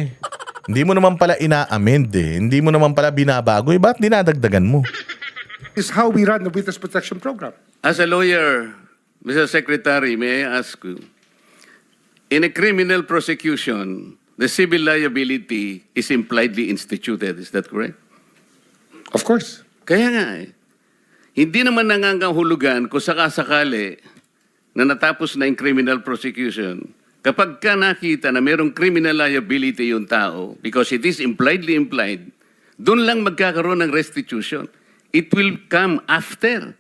Hindi mo naman pala ina-amend Hindi mo naman pala binabago. Ba't dinadagdagan mo? is how we run the witness protection program. As a lawyer, Mr. Secretary, may I ask you, in a criminal prosecution, the civil liability is impliedly instituted. Is that correct? Of course. Kaya nga hindi naman nangangahulugan kung sakasakali na natapos na yung criminal prosecution, kapag ka nakita na mayroong criminal liability yung tao, because it is impliedly implied, doon lang magkakaroon ng restitution. It will come after.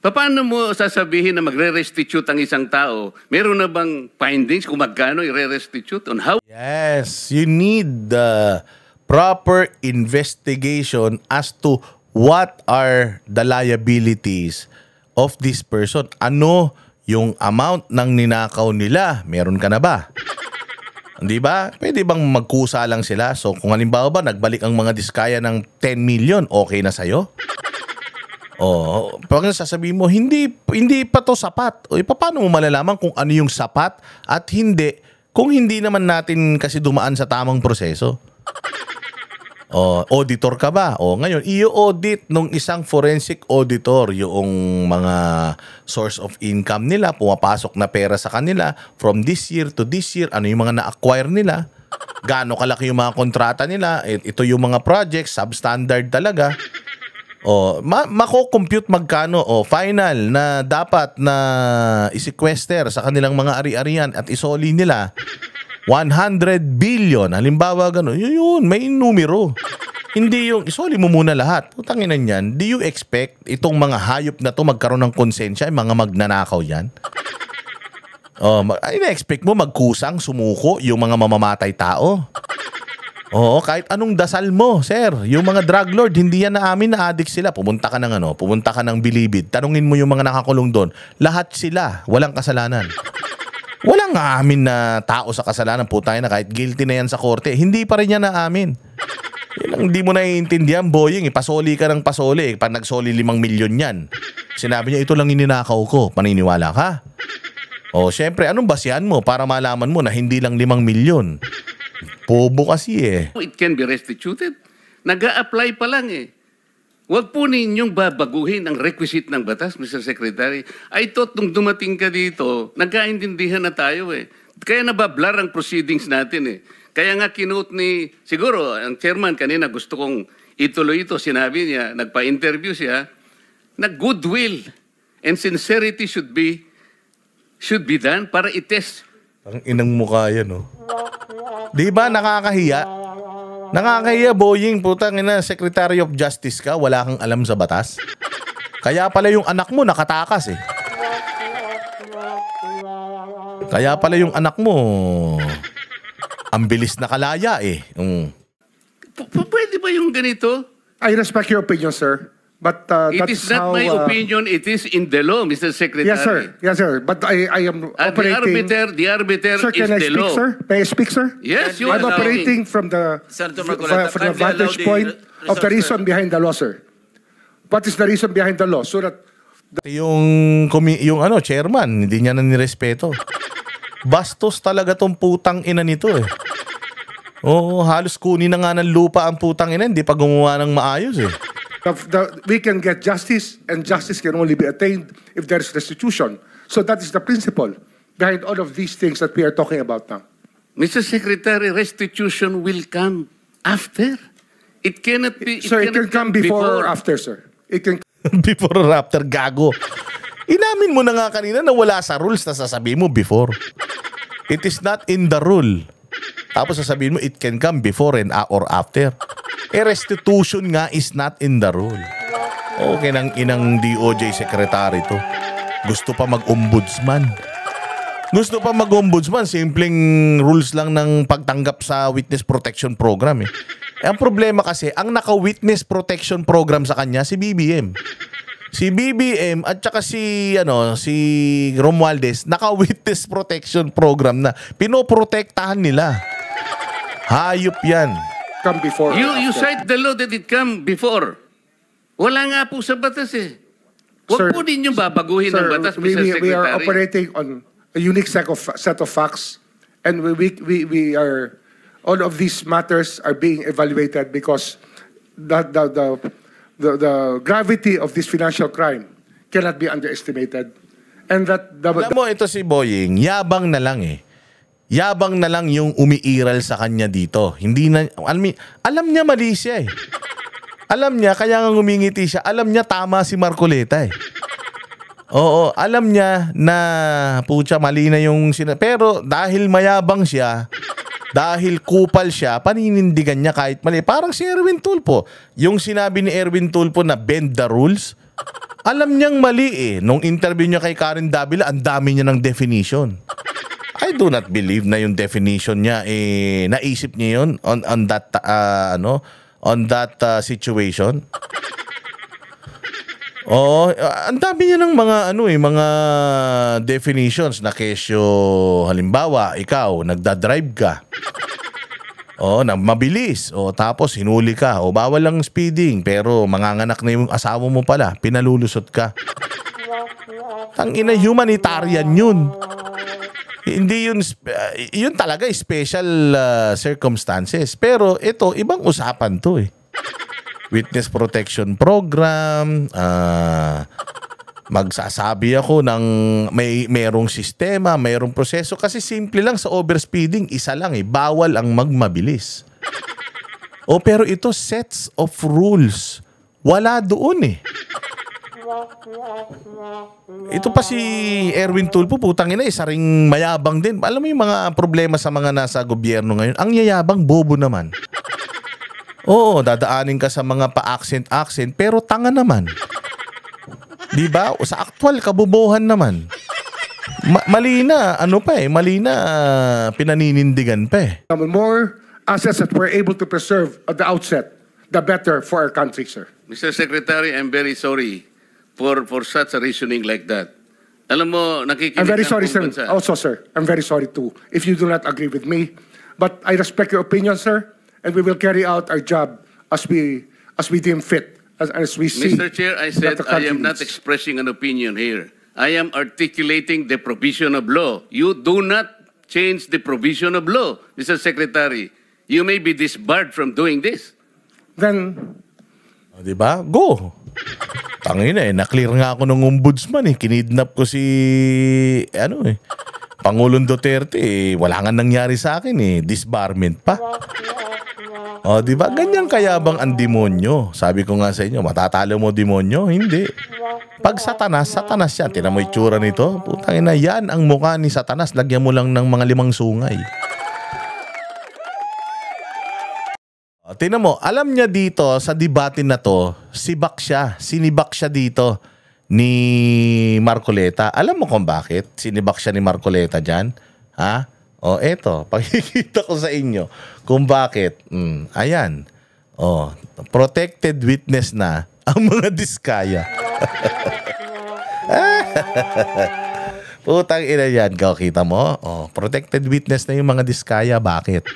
Paano mo sasabihin na magre-restitute ang isang tao? Meron na bang findings kung magkano i-restitute on how? Yes, you need the proper investigation as to what are the liabilities of this person. Ano yung amount ng ninakaw nila? Meron ka na ba? Di ba? Pwede bang magkusa lang sila? So kung halimbawa ba nagbalik ang mga diskaya ng 10 million, okay na sa'yo? Pag sasabihin mo, hindi pa to sapat. Paano mo malalaman kung ano yung sapat at hindi kung hindi naman natin kasi dumaan sa tamang proseso? Auditor ka ba? Ngayon, i-audit nung isang forensic auditor yung mga source of income nila, pumapasok na pera sa kanila from this year to this year, ano yung mga na-acquire nila, gaano kalaki yung mga kontrata nila, ito yung mga projects, substandard talaga. Mako-compute magkano final na dapat na i-sequester sa kanilang mga ari-arian at isoli nila 100 billion. Halimbawa gano'n, yun, may numero. Hindi yung isoli mo muna lahat. Putanginan yan. Do you expect itong mga hayop na to magkaroon ng konsensya, mga magnanakaw yan? Oh, ina-expect mo magkusang, sumuko yung mga mamamatay tao. Oo, kahit anong dasal mo, sir. Yung mga drug lord, hindi yan naamin na addict sila. Pumunta ka ng Bilibid. Tanungin mo yung mga nakakulong doon. Lahat sila, walang kasalanan. Walang aamin na tao sa kasalanan. Putay na kahit guilty na yan sa korte. Hindi pa rin yan naamin. Yan ang hindi mo naiintindihan, boying. Pasoli ka ng pasoli. Pag nagsoli 5 milyon yan. Sinabi niya, ito lang ininakaw ko. Paniniwala ka? O, syempre, anong basihan mo para malaman mo na hindi lang 5 milyon? Bobo kasi eh. It can be restituted. Nag-a-apply pa lang eh. Huwag po ninyong babaguhin ang requisite ng batas, Mr. Secretary. I thought nung dumating ka dito, nagkaintindihan na tayo eh. Kaya nabablar ang proceedings natin eh. Kaya nga kinote ni, siguro, ang chairman kanina gusto kong ituloy ito. Sinabi niya, nagpa-interview siya, na goodwill and sincerity should be done para itest. Ang inang mukha yan, oh. Di ba nakakahiya? Nakakahiya, boying, putang ina, Secretary of Justice ka, wala kang alam sa batas. Kaya pala yung anak mo nakatakas eh. Kaya pala yung anak mo ang bilis na kalaya eh. Pwede ba yung ganito? I respect your opinion, sir. But It that's is not how, my opinion, it is in the law, Mr. Secretary. Yes, sir. Yes, sir. But I am operating... The arbiter Sir, is can I the speak, law. sir? May I speak, sir? Yes, you I'm are operating from the vantage point of the reason behind the law, sir. What is the reason behind the law? So that Yung chairman, hindi niya na nirespeto. Bastos talaga tong putang ina nito eh. Oo, halos kunin na nga ng lupa ang putang ina, hindi pa gumawa ng maayos eh. we can get justice, and justice can only be attained if there is restitution. So that is the principle behind all of these things that we are talking about now. Mr. Secretary, restitution will come after. It cannot be... Sir, it can come before or after, sir. It can Before or after, gago. Inamin mo na nga kanina na wala sa rules na sasabihin mo before. It is not in the rule. Tapos sasabihin mo, it can come before and or after. Restitution nga is not in the rule. Okay nang inang DOJ secretary to. Gusto pa mag-ombudsman. Gusto pa mag-ombudsman. Simpleng rules lang ng pagtanggap sa witness protection program eh. Ang problema kasi, ang naka-witness protection program sa kanya, si BBM. Si BBM at saka si Romualdez, naka-witness protection program na. Pinoprotektahan nila. Hayop yan. come before. You cite the law that it come before. Wala nga po sa batas eh. Huwag po din yung babaguhin ng batas, Mr. Secretary. We are operating on a unique set of facts, and we are, all of these matters are being evaluated because the gravity of this financial crime cannot be underestimated. And alam mo, ito si Boying, yabang na lang eh. Yabang na lang yung umiiral sa kanya dito. Hindi na, alam niya mali siya eh. Alam niya, kaya nga ngumingiti siya. Alam niya tama si Marcoleta eh. Oo, alam niya na pucha mali na yung pero dahil mayabang siya, dahil kupal siya, paninindigan niya kahit mali. Parang si Erwin Tulfo. Yung sinabi ni Erwin Tulfo na bend the rules, alam niyang mali eh. Nung interview niya kay Karen Davila, ang dami niya ng definition. I do not believe na yung definition niya naisip niya yun on that situation. Oo, ang dami niya ng mga definitions na kesyo, halimbawa, ikaw nagda-drive ka. Na mabilis. Tapos hinuli ka. Bawal lang speeding pero manganganak na yung asawa mo pala, pinalulusot ka. Tangina, humanitarian yun. Hindi yun talaga special circumstances. Pero ito, ibang usapan to eh. Witness protection program, magsasabi ako ng mayroong sistema, mayroong proseso. Kasi simple lang sa overspeeding, isa lang eh, bawal ang magmabilis. Pero ito sets of rules. Wala doon eh. Ito pa si Erwin Tulfo, putang ina, isa ring mayabang din. Alam mo yung mga problema sa mga nasa gobyerno ngayon, ang yayabang, bobo naman. Oo, dadaanin ka sa mga pa-accent, pero tanga naman. Diba? Sa actual, kabobohan naman. Mali na, mali na, pinaninindigan pa eh. The more assets that we're able to preserve at the outset, the better for our country, sir. Mr. Secretary, I'm very sorry for such a reasoning like that. Alam mo, nakikinig I'm very ang sorry, buong sir. bansa. Also, sir, I'm very sorry too, if you do not agree with me. But I respect your opinion, sir, and we will carry out our job as we deem fit, as we see. Mr. Chair, I said that the I country am not needs. expressing an opinion here. I am articulating the provision of law. You do not change the provision of law, Mr. Secretary. You may be disbarred from doing this. Then, Di ba? Go! Tangina na-clear nga ako ng ombudsman Kinidnap ko si, Pangulong Duterte Wala nga nangyari sa akin Disbarment pa. O, di ba? Ganyan kayabang ang demonyo. Sabi ko nga sa inyo, matatalo mo demonyo? Hindi. Pag Satanas yan. Tinan mo itsura nito. Putang ina, yan ang mukha ni Satanas. Lagyan mo lang ng mga 5 sungay. O, tinan mo, alam niya dito sa debate na to, sinibak siya dito ni Marcoleta. Alam mo kung bakit sinibak siya ni Marcoleta dyan? Ha? O, eto, pakikita ko sa inyo kung bakit. Ayan. O, protected witness na ang mga diskaya. Putang ina yan. Kita mo? O, protected witness na yung mga diskaya. Bakit?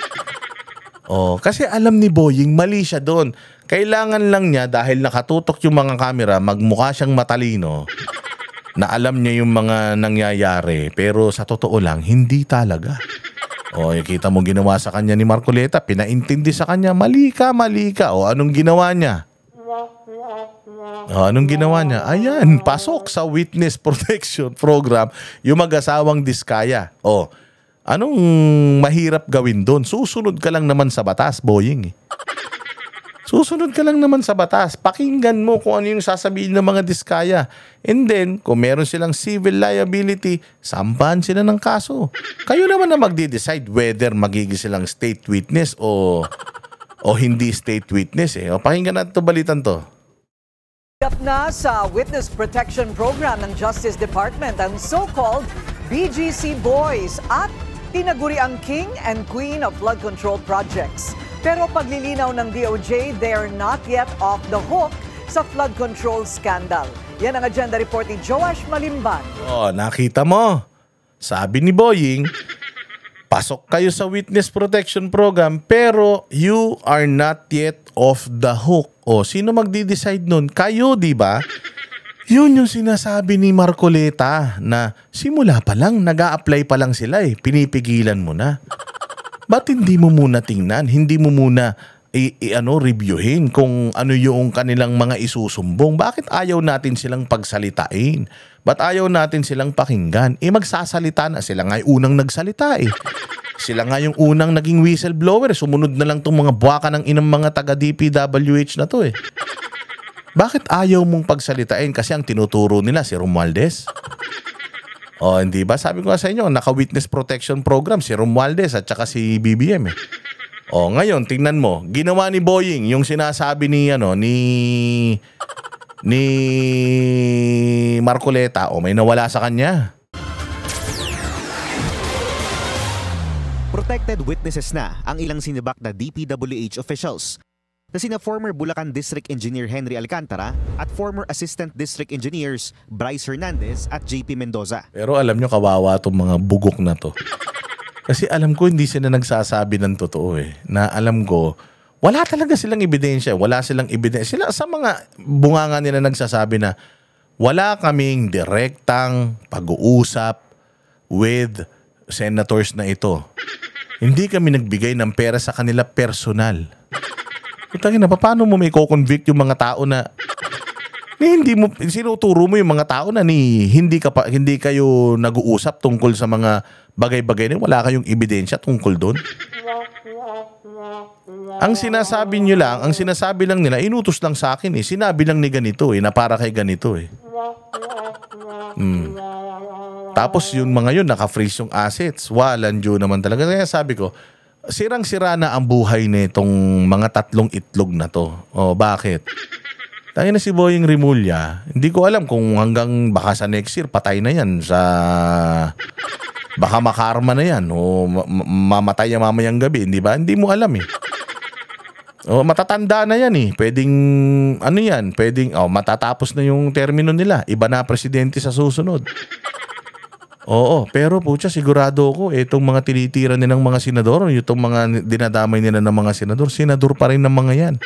Oh, kasi alam ni Boying mali siya doon. Kailangan lang niya dahil nakatutok yung mga kamera, magmukha siyang matalino na alam niya yung mga nangyayari. Pero sa totoo lang, hindi talaga. Oh, kita mo ginawa sa kanya ni Marcoleta, pinaintindi sa kanya, mali ka. O, anong ginawa niya? Anong ginawa niya? Ayan, pasok sa Witness Protection Program yung mag-asawang diskaya. Oh, anong mahirap gawin doon? Susunod ka lang naman sa batas, Boying. Susunod ka lang naman sa batas. Pakinggan mo kung ano yung sasabihin ng mga diskaya. And then, kung meron silang civil liability, sampahan sila ng kaso. Kayo naman na magde-decide whether magiging silang state witness o hindi state witness. O, pakinggan natin ito, balitan to. Up na sa Witness Protection Program ng Justice Department ang so-called BGC Boys at tinaguri ang King and Queen of Flood Control Projects. Pero paglilinaw ng DOJ, they're not yet off the hook sa flood control scandal. Yan ang agenda report ni Joash Malimban. Oh, nakita mo. Sabi ni Boying, pasok kayo sa Witness Protection Program pero you are not yet off the hook. O, sino magdi-decide nun? Kayo, di ba? Yun yung sinasabi ni Marcoleta na simula pa lang, nag-a-apply pa lang sila pinipigilan mo na. Ba't hindi mo muna tingnan? Hindi mo muna reviewin kung ano yung kanilang mga isusumbong? Bakit ayaw natin silang pagsalitain? Ba't ayaw natin silang pakinggan? Magsasalita na. Sila nga yung unang nagsalita Sila nga yung unang naging whistleblower. Sumunod na lang itong mga buwaka ng inang mga taga-DPWH na to Bakit ayaw mong pagsalitain? Kasi ang tinuturo nila si Romualdez. O, hindi ba? Sabi ko nga sa inyo, naka-witness protection program si Romualdez at saka si BBM O, ngayon, tingnan mo. Ginawa ni Boying yung sinasabi ni Marcoleta. O, may nawala sa kanya. Protected witnesses na ang ilang sinibak na DPWH officials na sina former Bulacan District Engineer Henry Alcantara at former Assistant District Engineers Bryce Hernandez at JP Mendoza. Pero alam nyo, kawawa itong mga bugok na to. Kasi alam ko hindi sila nagsasabi ng totoo Na alam ko, wala talaga silang ebidensya. Wala silang ebidensya. Sila sa mga bunganga nila nagsasabi na wala kaming direktang pag-uusap with senators na ito. Hindi kami nagbigay ng pera sa kanila personal. Putangin na, paano mo may ko-convict yung mga tao na hindi mo sinuturo mo yung mga tao na hindi kayo nag-uusap tungkol sa mga bagay-bagay na wala kayong ebidensya tungkol doon? Ang sinasabi lang nila, inutos lang sa akin Sinabi lang ni ganito na para kay ganito Tapos yung mga yun, naka-freeze yung assets. Walang due naman talaga. Kaya sabi ko, sirang-sira na ang buhay nitong mga tatlong itlog na to. O, bakit? Tangina si Boying Rimulya, hindi ko alam kung hanggang baka sa next year patay na yan sa baka makarma na yan o mamatay yan mamayang gabi, hindi ba? Hindi mo alam eh. O matatanda na yan eh. Pwedeng ano yan, pwedeng matatapos na yung termino nila. Iba na presidente sa susunod. Oo, pero pucha sigurado ako itong mga tinitira nilang mga senador, itong mga dinadamay nila ng mga senador pa rin ng mga yan.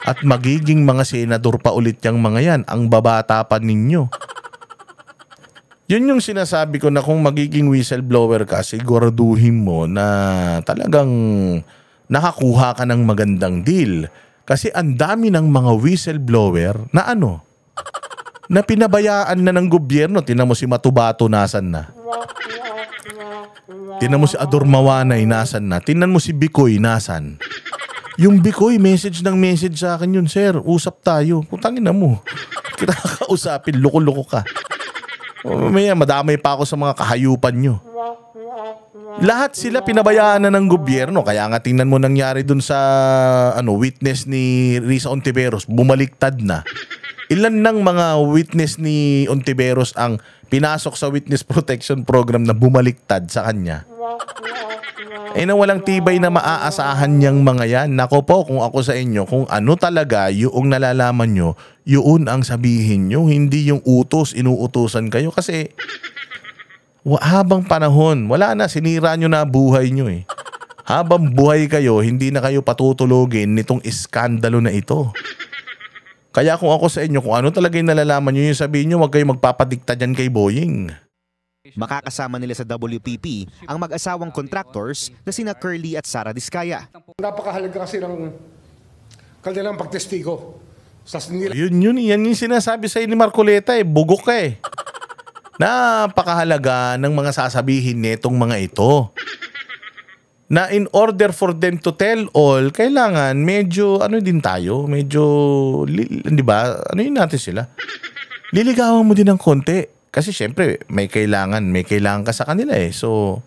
At magiging mga senador pa ulit yung mga yan. Ang babata pa ninyo. Yun yung sinasabi ko na kung magiging whistleblower ka, siguraduhin mo na talagang nakakuha ka ng magandang deal. Kasi ang dami ng mga whistleblower na na pinabayaan na ng gobyerno. Tinan mo si Matubato, nasan na? Tinan mo si Ador Mawanay, nasan na? Tinan mo si Bicoy, nasan? Yung Bicoy, message sa akin yun, sir. Usap tayo. Putangin na mo. Kita kakausapin, loko-loko ka. Mamaya, madamay pa ako sa mga kahayupan nyo. Lahat sila pinabayaan na ng gobyerno. Kaya nga tingnan mo nangyari dun sa witness ni Risa Ontiveros. Bumaliktad na. Ilan ng mga witness ni Ontiveros ang pinasok sa witness protection program na bumaliktad sa kanya? Na walang tibay na maaasahan niyang mga yan. Nako po, kung ako sa inyo, kung ano talaga yung nalalaman nyo, yun ang sabihin nyo. Hindi yung inuutusan kayo. Kasi habang panahon, wala na, sinira nyo na buhay nyo eh. Habang buhay kayo, hindi na kayo patutulogin nitong iskandalo na ito. Kaya kung ako sa inyo, kung ano talaga yung nalalaman nyo, yung sabihin nyo, huwag kayo magpapadikta dyan kay Boying. Makakasama nila sa WPP ang mag-asawang contractors na sina Curly at Sara Diskaya. Napakahalaga kasi ng kanilang pagtestigo. Yan yung sinasabi sa ni Marcoleta eh. Bugok ka eh. Napakahalaga ng mga sasabihin netong mga ito. Na in order for them to tell all, kailangan medyo, din tayo, medyo, di ba? Yun natin sila? Liligawan mo din ng konti. Kasi syempre, may kailangan ka sa kanila eh. So,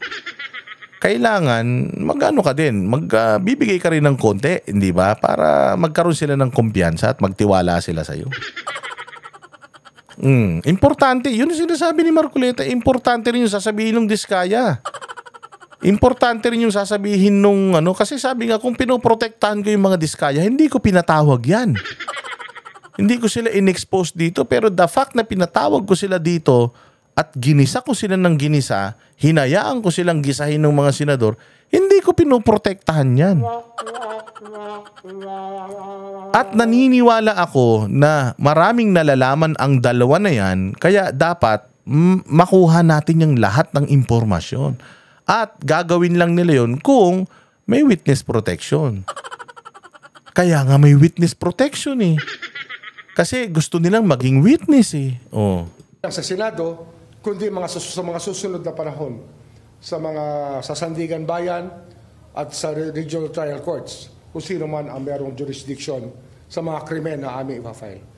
kailangan, ka din, bibigay ka rin ng konti, hindi ba? Para magkaroon sila ng kumpiyansa at magtiwala sila sa'yo. Importante, yun yung sinasabi ni Marcoleta, importante rin yung sasabihin ng Diskaya. Importante rin yung sasabihin nung kasi sabi nga kung pinoprotektahan ko yung mga Diskaya, hindi ko pinatawag yan. Hindi ko sila in-expose dito, pero the fact na pinatawag ko sila dito at ginisa ko sila ng ginisa, hinayaan ko silang gisahin ng mga senador, hindi ko pinoprotektahan yan. At naniniwala ako na maraming nalalaman ang dalawa na yan, kaya dapat makuha natin yung lahat ng impormasyon. At gagawin lang nila yun kung may witness protection. Kaya nga may witness protection eh. Kasi gusto nilang maging witness eh. Sa Senado, kundi sa mga susunod na panahon, sa mga sasandigan bayan at sa regional trial courts, kung sino man ang mayroong jurisdiction sa mga krimen na aming ipafile.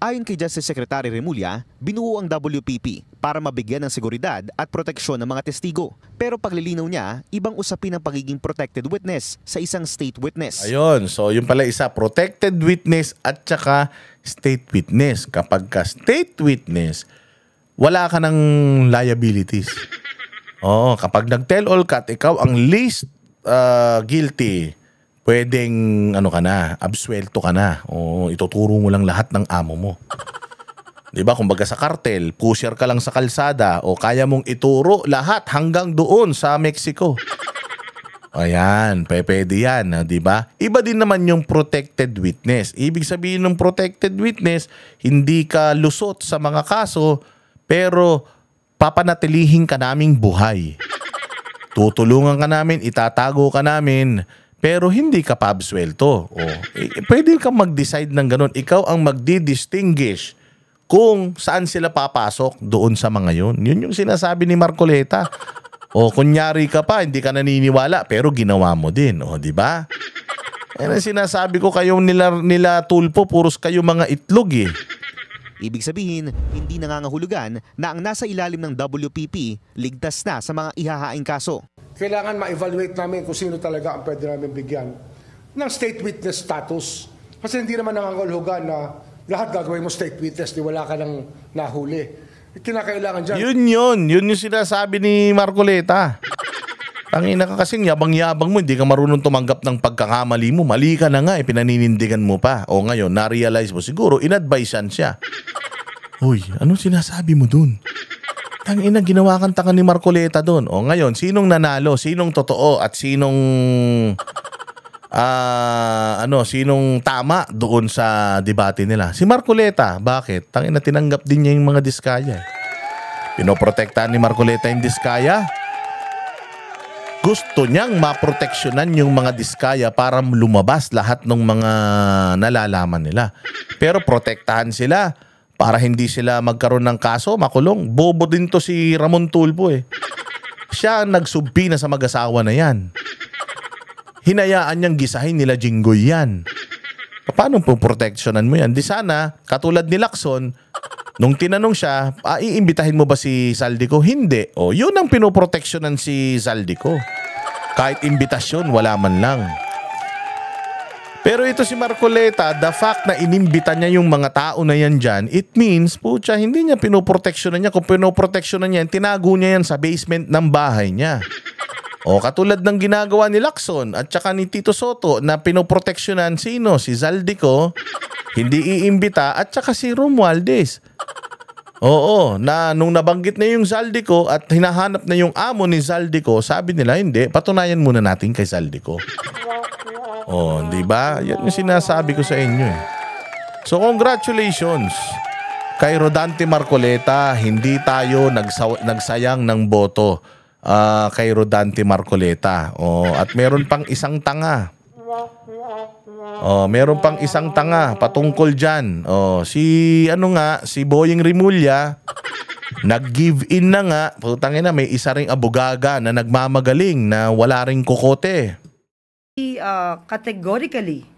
Ayon kay Justice Secretary Rimulya, binuo ang WPP para mabigyan ng seguridad at proteksyon ng mga testigo. Pero paglilinaw niya, ibang usapin ang pagiging protected witness sa isang state witness. Ayun, so yung pala isa, protected witness at saka state witness. Kapag ka state witness, wala ka ng liabilities. Kapag nag-tell all ka at ikaw ang least guilty, pwedeng absuelto ka na. Ituturo mo lang lahat ng amo mo. 'Di ba? Kumbaga sa kartel, pusher ka lang sa kalsada o kaya mong ituro lahat hanggang doon sa Mexico. Ayan, pwede yan, 'di ba? Iba din naman yung protected witness. Ibig sabihin ng protected witness, hindi ka lusot sa mga kaso, pero papanatilihin ka naming buhay. Tutulungan ka namin, itatago ka namin, pero hindi ka pa absuelto. Pwede kang mag-decide ng ganun. Ikaw ang magdi-distinguish kung saan sila papasok doon sa mga yun. Yun yung sinasabi ni Marcoleta. Kunyari ka pa, hindi ka naniniwala, pero ginawa mo din. Di ba? Yan ang sinasabi ko, kayong nila Tulpo, puros kayo mga itlog eh. Ibig sabihin, hindi nangangahulugan na ang nasa ilalim ng WPP ligtas na sa mga ihahaing kaso. Kailangan ma-evaluate namin kung sino talaga ang pwede namin bigyan ng state witness status. Kasi hindi naman nangangahulugan na lahat gagawin mo state witness, di wala ka nang nahuli. Kinakailangan dyan. Yun yung sinasabi ni Marcoleta. Tangina ka kasing yabang-yabang mo, hindi ka marunong tumanggap ng pagkakamali mo. Mali ka na nga, pinaninindigan mo pa. O ngayon, na-realize mo, siguro, in-advisean siya. Uy, anong sinasabi mo dun? Tangina, ginawa kang tanga ni Marcoleta dun. O ngayon, sinong nanalo, sinong totoo, at sinong sinong tama doon sa debate nila? Si Marcoleta. Bakit? Tangina, tinanggap din niya yung mga diskaya. Pinoprotektahan ni Marcoleta yung diskaya. Gusto niyang maproteksyonan yung mga diskaya para lumabas lahat ng mga nalalaman nila. Pero protektahan sila para hindi sila magkaroon ng kaso, makulong. Bobo din to si Ramon Tulfo eh. Siya ang nagsubpi na sa mag-asawa na yan. Hinayaan niyang gisahin nila Jinggoy yan. Paano po proteksyonan mo yan? Di sana, katulad ni Lacson, nung tinanong siya, iimbitahin mo ba si Zaldico? Hindi. O, yun ang pinoproteksyonan si Zaldico. Kahit imbitasyon, wala man lang. Pero ito si Marcoleta, the fact na inimbita niya yung mga tao na yan dyan, it means, pucha, hindi niya pinoproteksyonan niya. Kung pinoproteksyonan niya, tinago niya yan sa basement ng bahay niya. O, katulad ng ginagawa ni Lacson at saka ni Tito Soto na pinoproteksyonan sino? Si Zaldico, hindi iimbita, at saka si Romualdez. Oo, na nung nabanggit na yung Zaldico at hinahanap na yung amo ni Zaldico, sabi nila, hindi, patunayan muna natin kay Zaldico. Oh, di ba? Yan yung sinasabi ko sa inyo eh. So, congratulations kay Rodante Marcoleta. Hindi tayo nagsayang ng boto kay Rodante Marcoleta. Oh, at meron pang isang tanga. Oh, meron pang isang tanga patungkol diyan. Oh, si Boying Rimulya nag-give in na nga. Putangin na, may isa ring abogaga na nagmamagaling na wala ring kokote. Categorically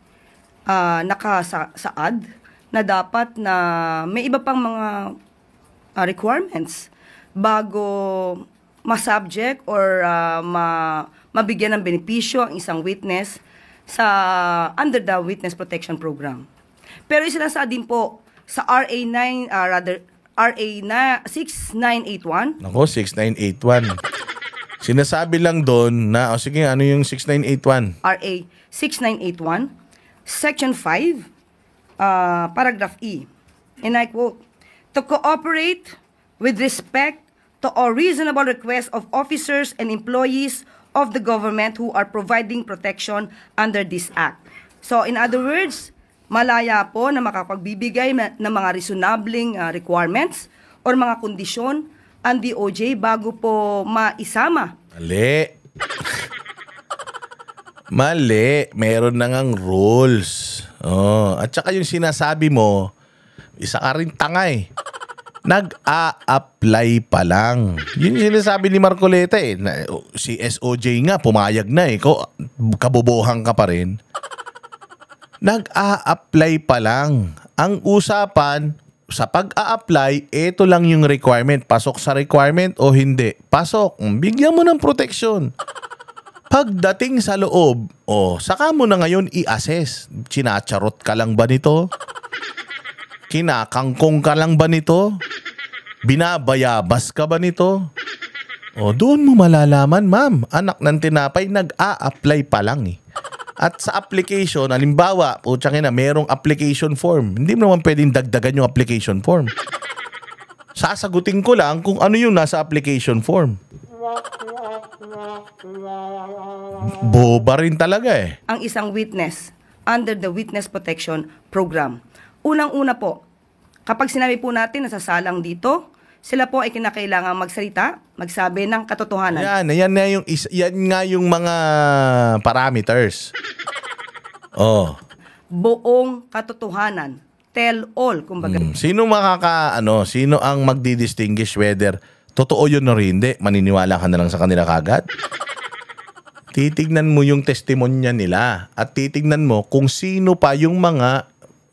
nakasaad na dapat na may iba pang mga requirements bago ma-subject or mabigyan ng benepisyo ang isang witness sa under the Witness Protection Program. Pero isinasaad din po sa RA 6981. Nako, 6981. Sinasabi lang doon na, sige, ano yung 6981? RA 6981, Section 5, Paragraph E. And I quote, to cooperate with respect to all reasonable requests of officers and employees of the government who are providing protection under this Act. So, in other words, malaya po na makapagbibigay ng mga reasonabling requirements or mga kondisyon ang DOJ bago po maisama. Mali. Mali. Meron na ngang rules. Oh. At saka yung sinasabi mo, isa ka rin tanga eh. Nag-a-apply pa lang. Yun yung sinasabi ni Marcoleta eh. Si SOJ nga, pumayag na eh. Kabobohang ka pa rin. Nag-a-apply pa lang. Ang usapan, sa pag-a-apply, ito lang yung requirement. Pasok sa requirement o hindi? Pasok. Bigyan mo ng proteksyon. Pagdating sa loob, saka mo na ngayon i-assess. Sinacharot ka lang ba nito? Kinakangkong ka lang ba nito? Binabayabas ka ba nito? Doon mo malalaman, ma'am. Anak ng tinapay, nag-a-apply pa lang eh. At sa application, halimbawa, merong application form. Hindi mo naman pwedeng dagdagan yung application form. Sasagutin ko lang kung ano yung nasa application form. Boba rin talaga eh. Ang isang witness under the Witness Protection Program. Unang-una po, kapag sinabi po natin nasasalang dito, sila po ay kinakailangang magsalita, magsabi ng katotohanan. Yan nga yung mga parameters. Buong katotohanan. Tell all, kumbaga. Sino sino ang magdi-distinguish whether totoo yun o hindi? Maniniwala ka na lang sa kanila kagad? Titignan mo yung testimonya nila at titignan mo kung sino pa yung mga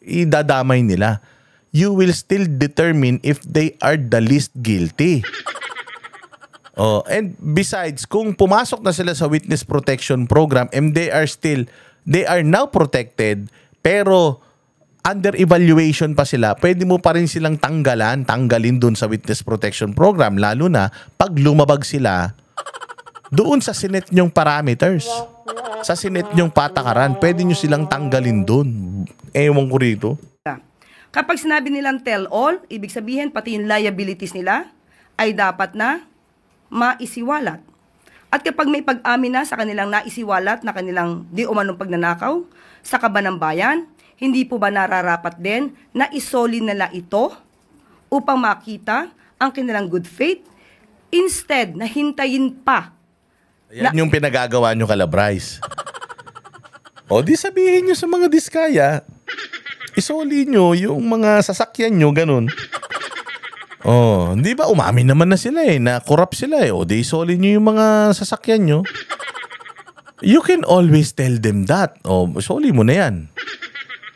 idadamay nila. You will still determine if they are the least guilty. And besides, kung pumasok na sila sa Witness Protection Program and they are now protected, pero under evaluation pa sila, pwede mo pa rin silang tanggalin doon sa witness protection program, lalo na pag lumabag sila doon sa Senate nyong parameters. Sa Senate nyong patakaran, pwede nyo silang tanggalin doon. Ewan ko rito. Kapag sinabi nilang tell all, ibig sabihin pati yung liabilities nila ay dapat na maisiwalat. At kapag may pag-amin na sa kanilang naisiwalat na kanilang di umanong pagnanakaw sa kaban ng bayan, hindi po ba nararapat din na isoli nila ito upang makita ang kanilang good faith instead na hintayin pa? Yan yung pinagagawa nyo, Calabrais. O di sabihin nyo sa mga diskaya, isoli nyo yung mga sasakyan nyo, ganun. Oh, hindi ba umamin naman na sila na corrupt sila O di isoli nyo yung mga sasakyan nyo. You can always tell them that. O, isoli mo na yan.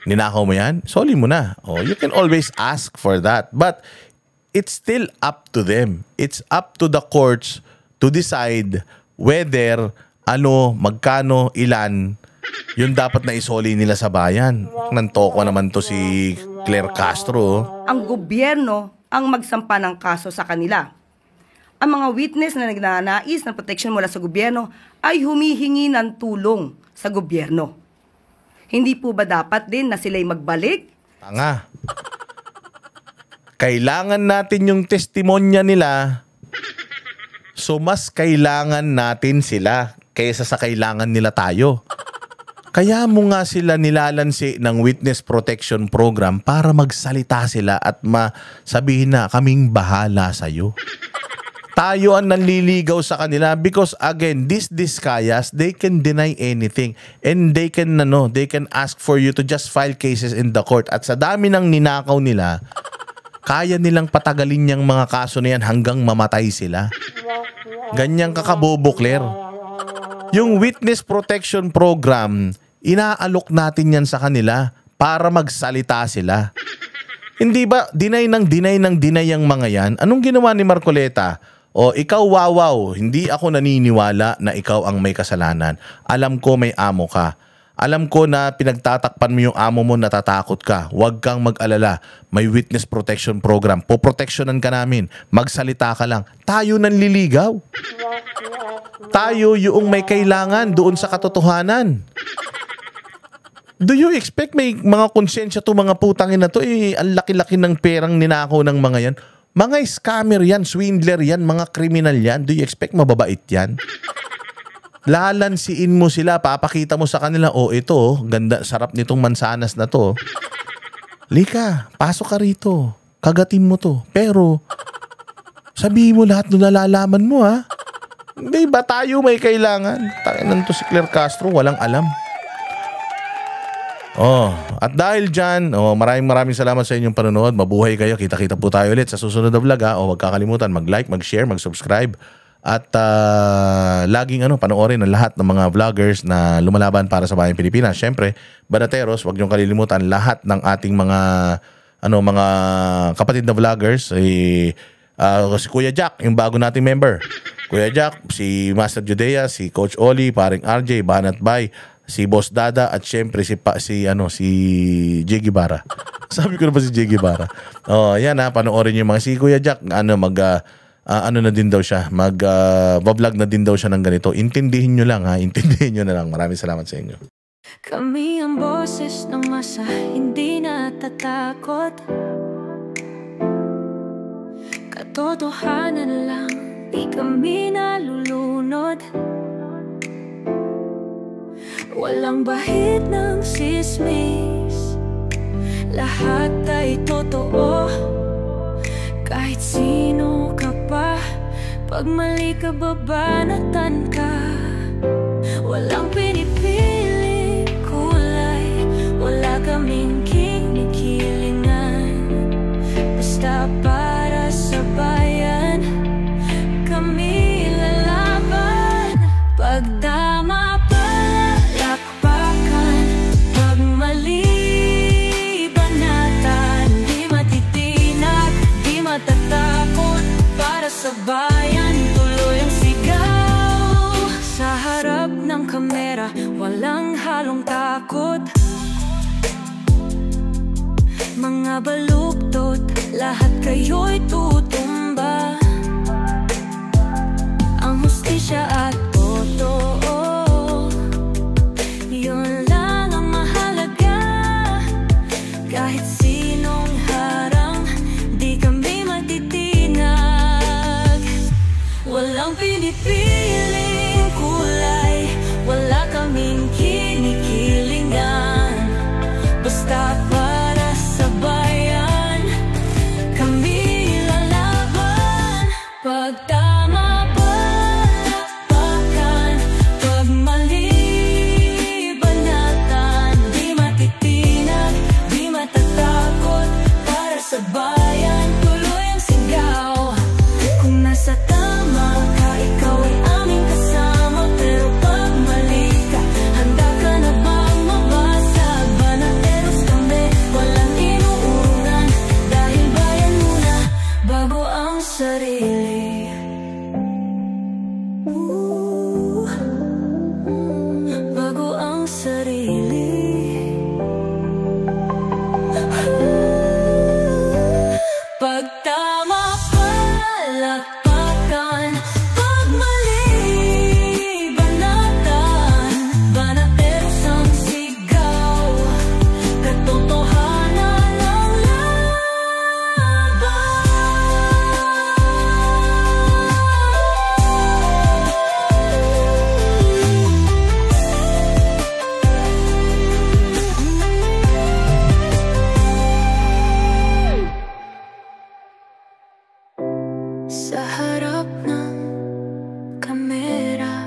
Ninakaw mo yan? Isoli mo na. O, you can always ask for that. But it's still up to them. It's up to the courts to decide whether, magkano, ilan, yun dapat na isoli nila sa bayan. Nantoko naman to si Claire Castro. Ang gobyerno ang magsampa ng kaso sa kanila. Ang mga witness na nagnanais ng protection mula sa gobyerno ay humihingi ng tulong sa gobyerno. Hindi po ba dapat din na sila'y magbalik? Tanga. Kailangan natin yung testimonya nila. So mas kailangan natin sila kaysa sa kailangan nila tayo. Kaya mo nga sila nilalansi ng witness protection program para magsalita sila at masabihin na kaming bahala sa'yo. Tayo ang nanliligaw sa kanila because again, these diskayas, they can deny anything and they can ask for you to just file cases in the court. At sa dami ng ninakaw nila, kaya nilang patagalin yung mga kaso na yan hanggang mamatay sila. Ganyang kakabobo, Claire. Yung witness protection program, inaalok natin yan sa kanila para magsalita sila. Hindi ba deny ang mga yan? Anong ginawa ni Marcoleta? O ikaw wawaw, hindi ako naniniwala na ikaw ang may kasalanan. Alam ko may amo ka. Alam ko na pinagtatakpan mo yung amo mo, natatakot ka. Huwag kang mag-alala. May witness protection program. Poproteksyonan ka namin. Magsalita ka lang. Tayo nanliligaw. Tayo yung may kailangan doon sa katotohanan. Do you expect may mga konsensya to mga putangin na to? Ang laki-laki ng perang ninakaw ng mga yan. Mga scammer yan, swindler yan, mga kriminal yan. Do you expect mababait yan? Lalansiin mo sila, papakita mo sa kanila, ito, ganda, sarap nitong mansanas na to. Lika, pasok ka rito. Kagatin mo to. Pero, sabihin mo lahat na nalalaman mo, ha? Hindi ba tayo may kailangan? Takinan to si Claire Castro, walang alam. At dahil dyan, maraming salamat sa inyong panonood. Mabuhay kayo. Kita-kita po tayo ulit sa susunod na vlog, ha? Huwag kakalimutan mag-like, mag-share, mag-subscribe. At laging panoorin ang lahat ng mga vloggers na lumalaban para sa bayang Pilipinas. Siyempre, Banateros, huwag niyong kalilimutan lahat ng ating mga kapatid na vloggers. Si Kuya Jack, yung bago nating member. Kuya Jack, si Master Judea, si Coach Oli, paring RJ, Banat Bay, si Boss Dada, at syempre si Jiggy Bara. Sabi ko na ba si Jiggy Bara? Yan panoorin niyo mga si Kuya Jack, na din daw siya, vlog na din daw siya ng ganito. Intindihin nyo lang, ha? Intindihin nyo na lang. Maraming salamat sa inyo. Kami ang boses ng masa, hindi natatakot. Katotohanan lang, di kami nalulunod. Walang bahid ng sismis, lahat ay totoo. Kahit sino ka pa, pag mali ka babanatan ka. Walang pinipili kulay, wala kaming kinikilingan. Basta para sa bayan, kami lalaban. Pagdama palakpakan, pag mali banatan. Di matitinag, di matatakot, para sa bayan tuloy ang sigaw. Sa harap ng kamera, walang halong takot. mga baluktot, lahat kayo'y tutumba. Ang hustisya at totoo, yun lang ang mahalaga. Kahit sinong harang, di kami matitinag. Walang pinipiling kulay, wala kaming kinikilingan. Basta para sa bayan, kami lalaban. Pag tama palakpakan, pag mali banatan, di matitinag, di matatakot. Para sa bayan, tuloy ang sigaw. Kung nasa tama ka, ikaw ay aming kasama. Pero pag mali ka, handa ka na bang mabasag? Banateros kami, walang inuuran. Dahil bayan muna, bago ang sarili. Bago ang sarili. Pag tama palakpakan, pag mali banatan, banateros ang sigaw. Katotohanan ang sa harap ng kamera,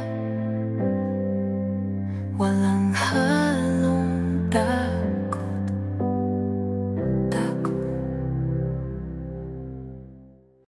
walang halong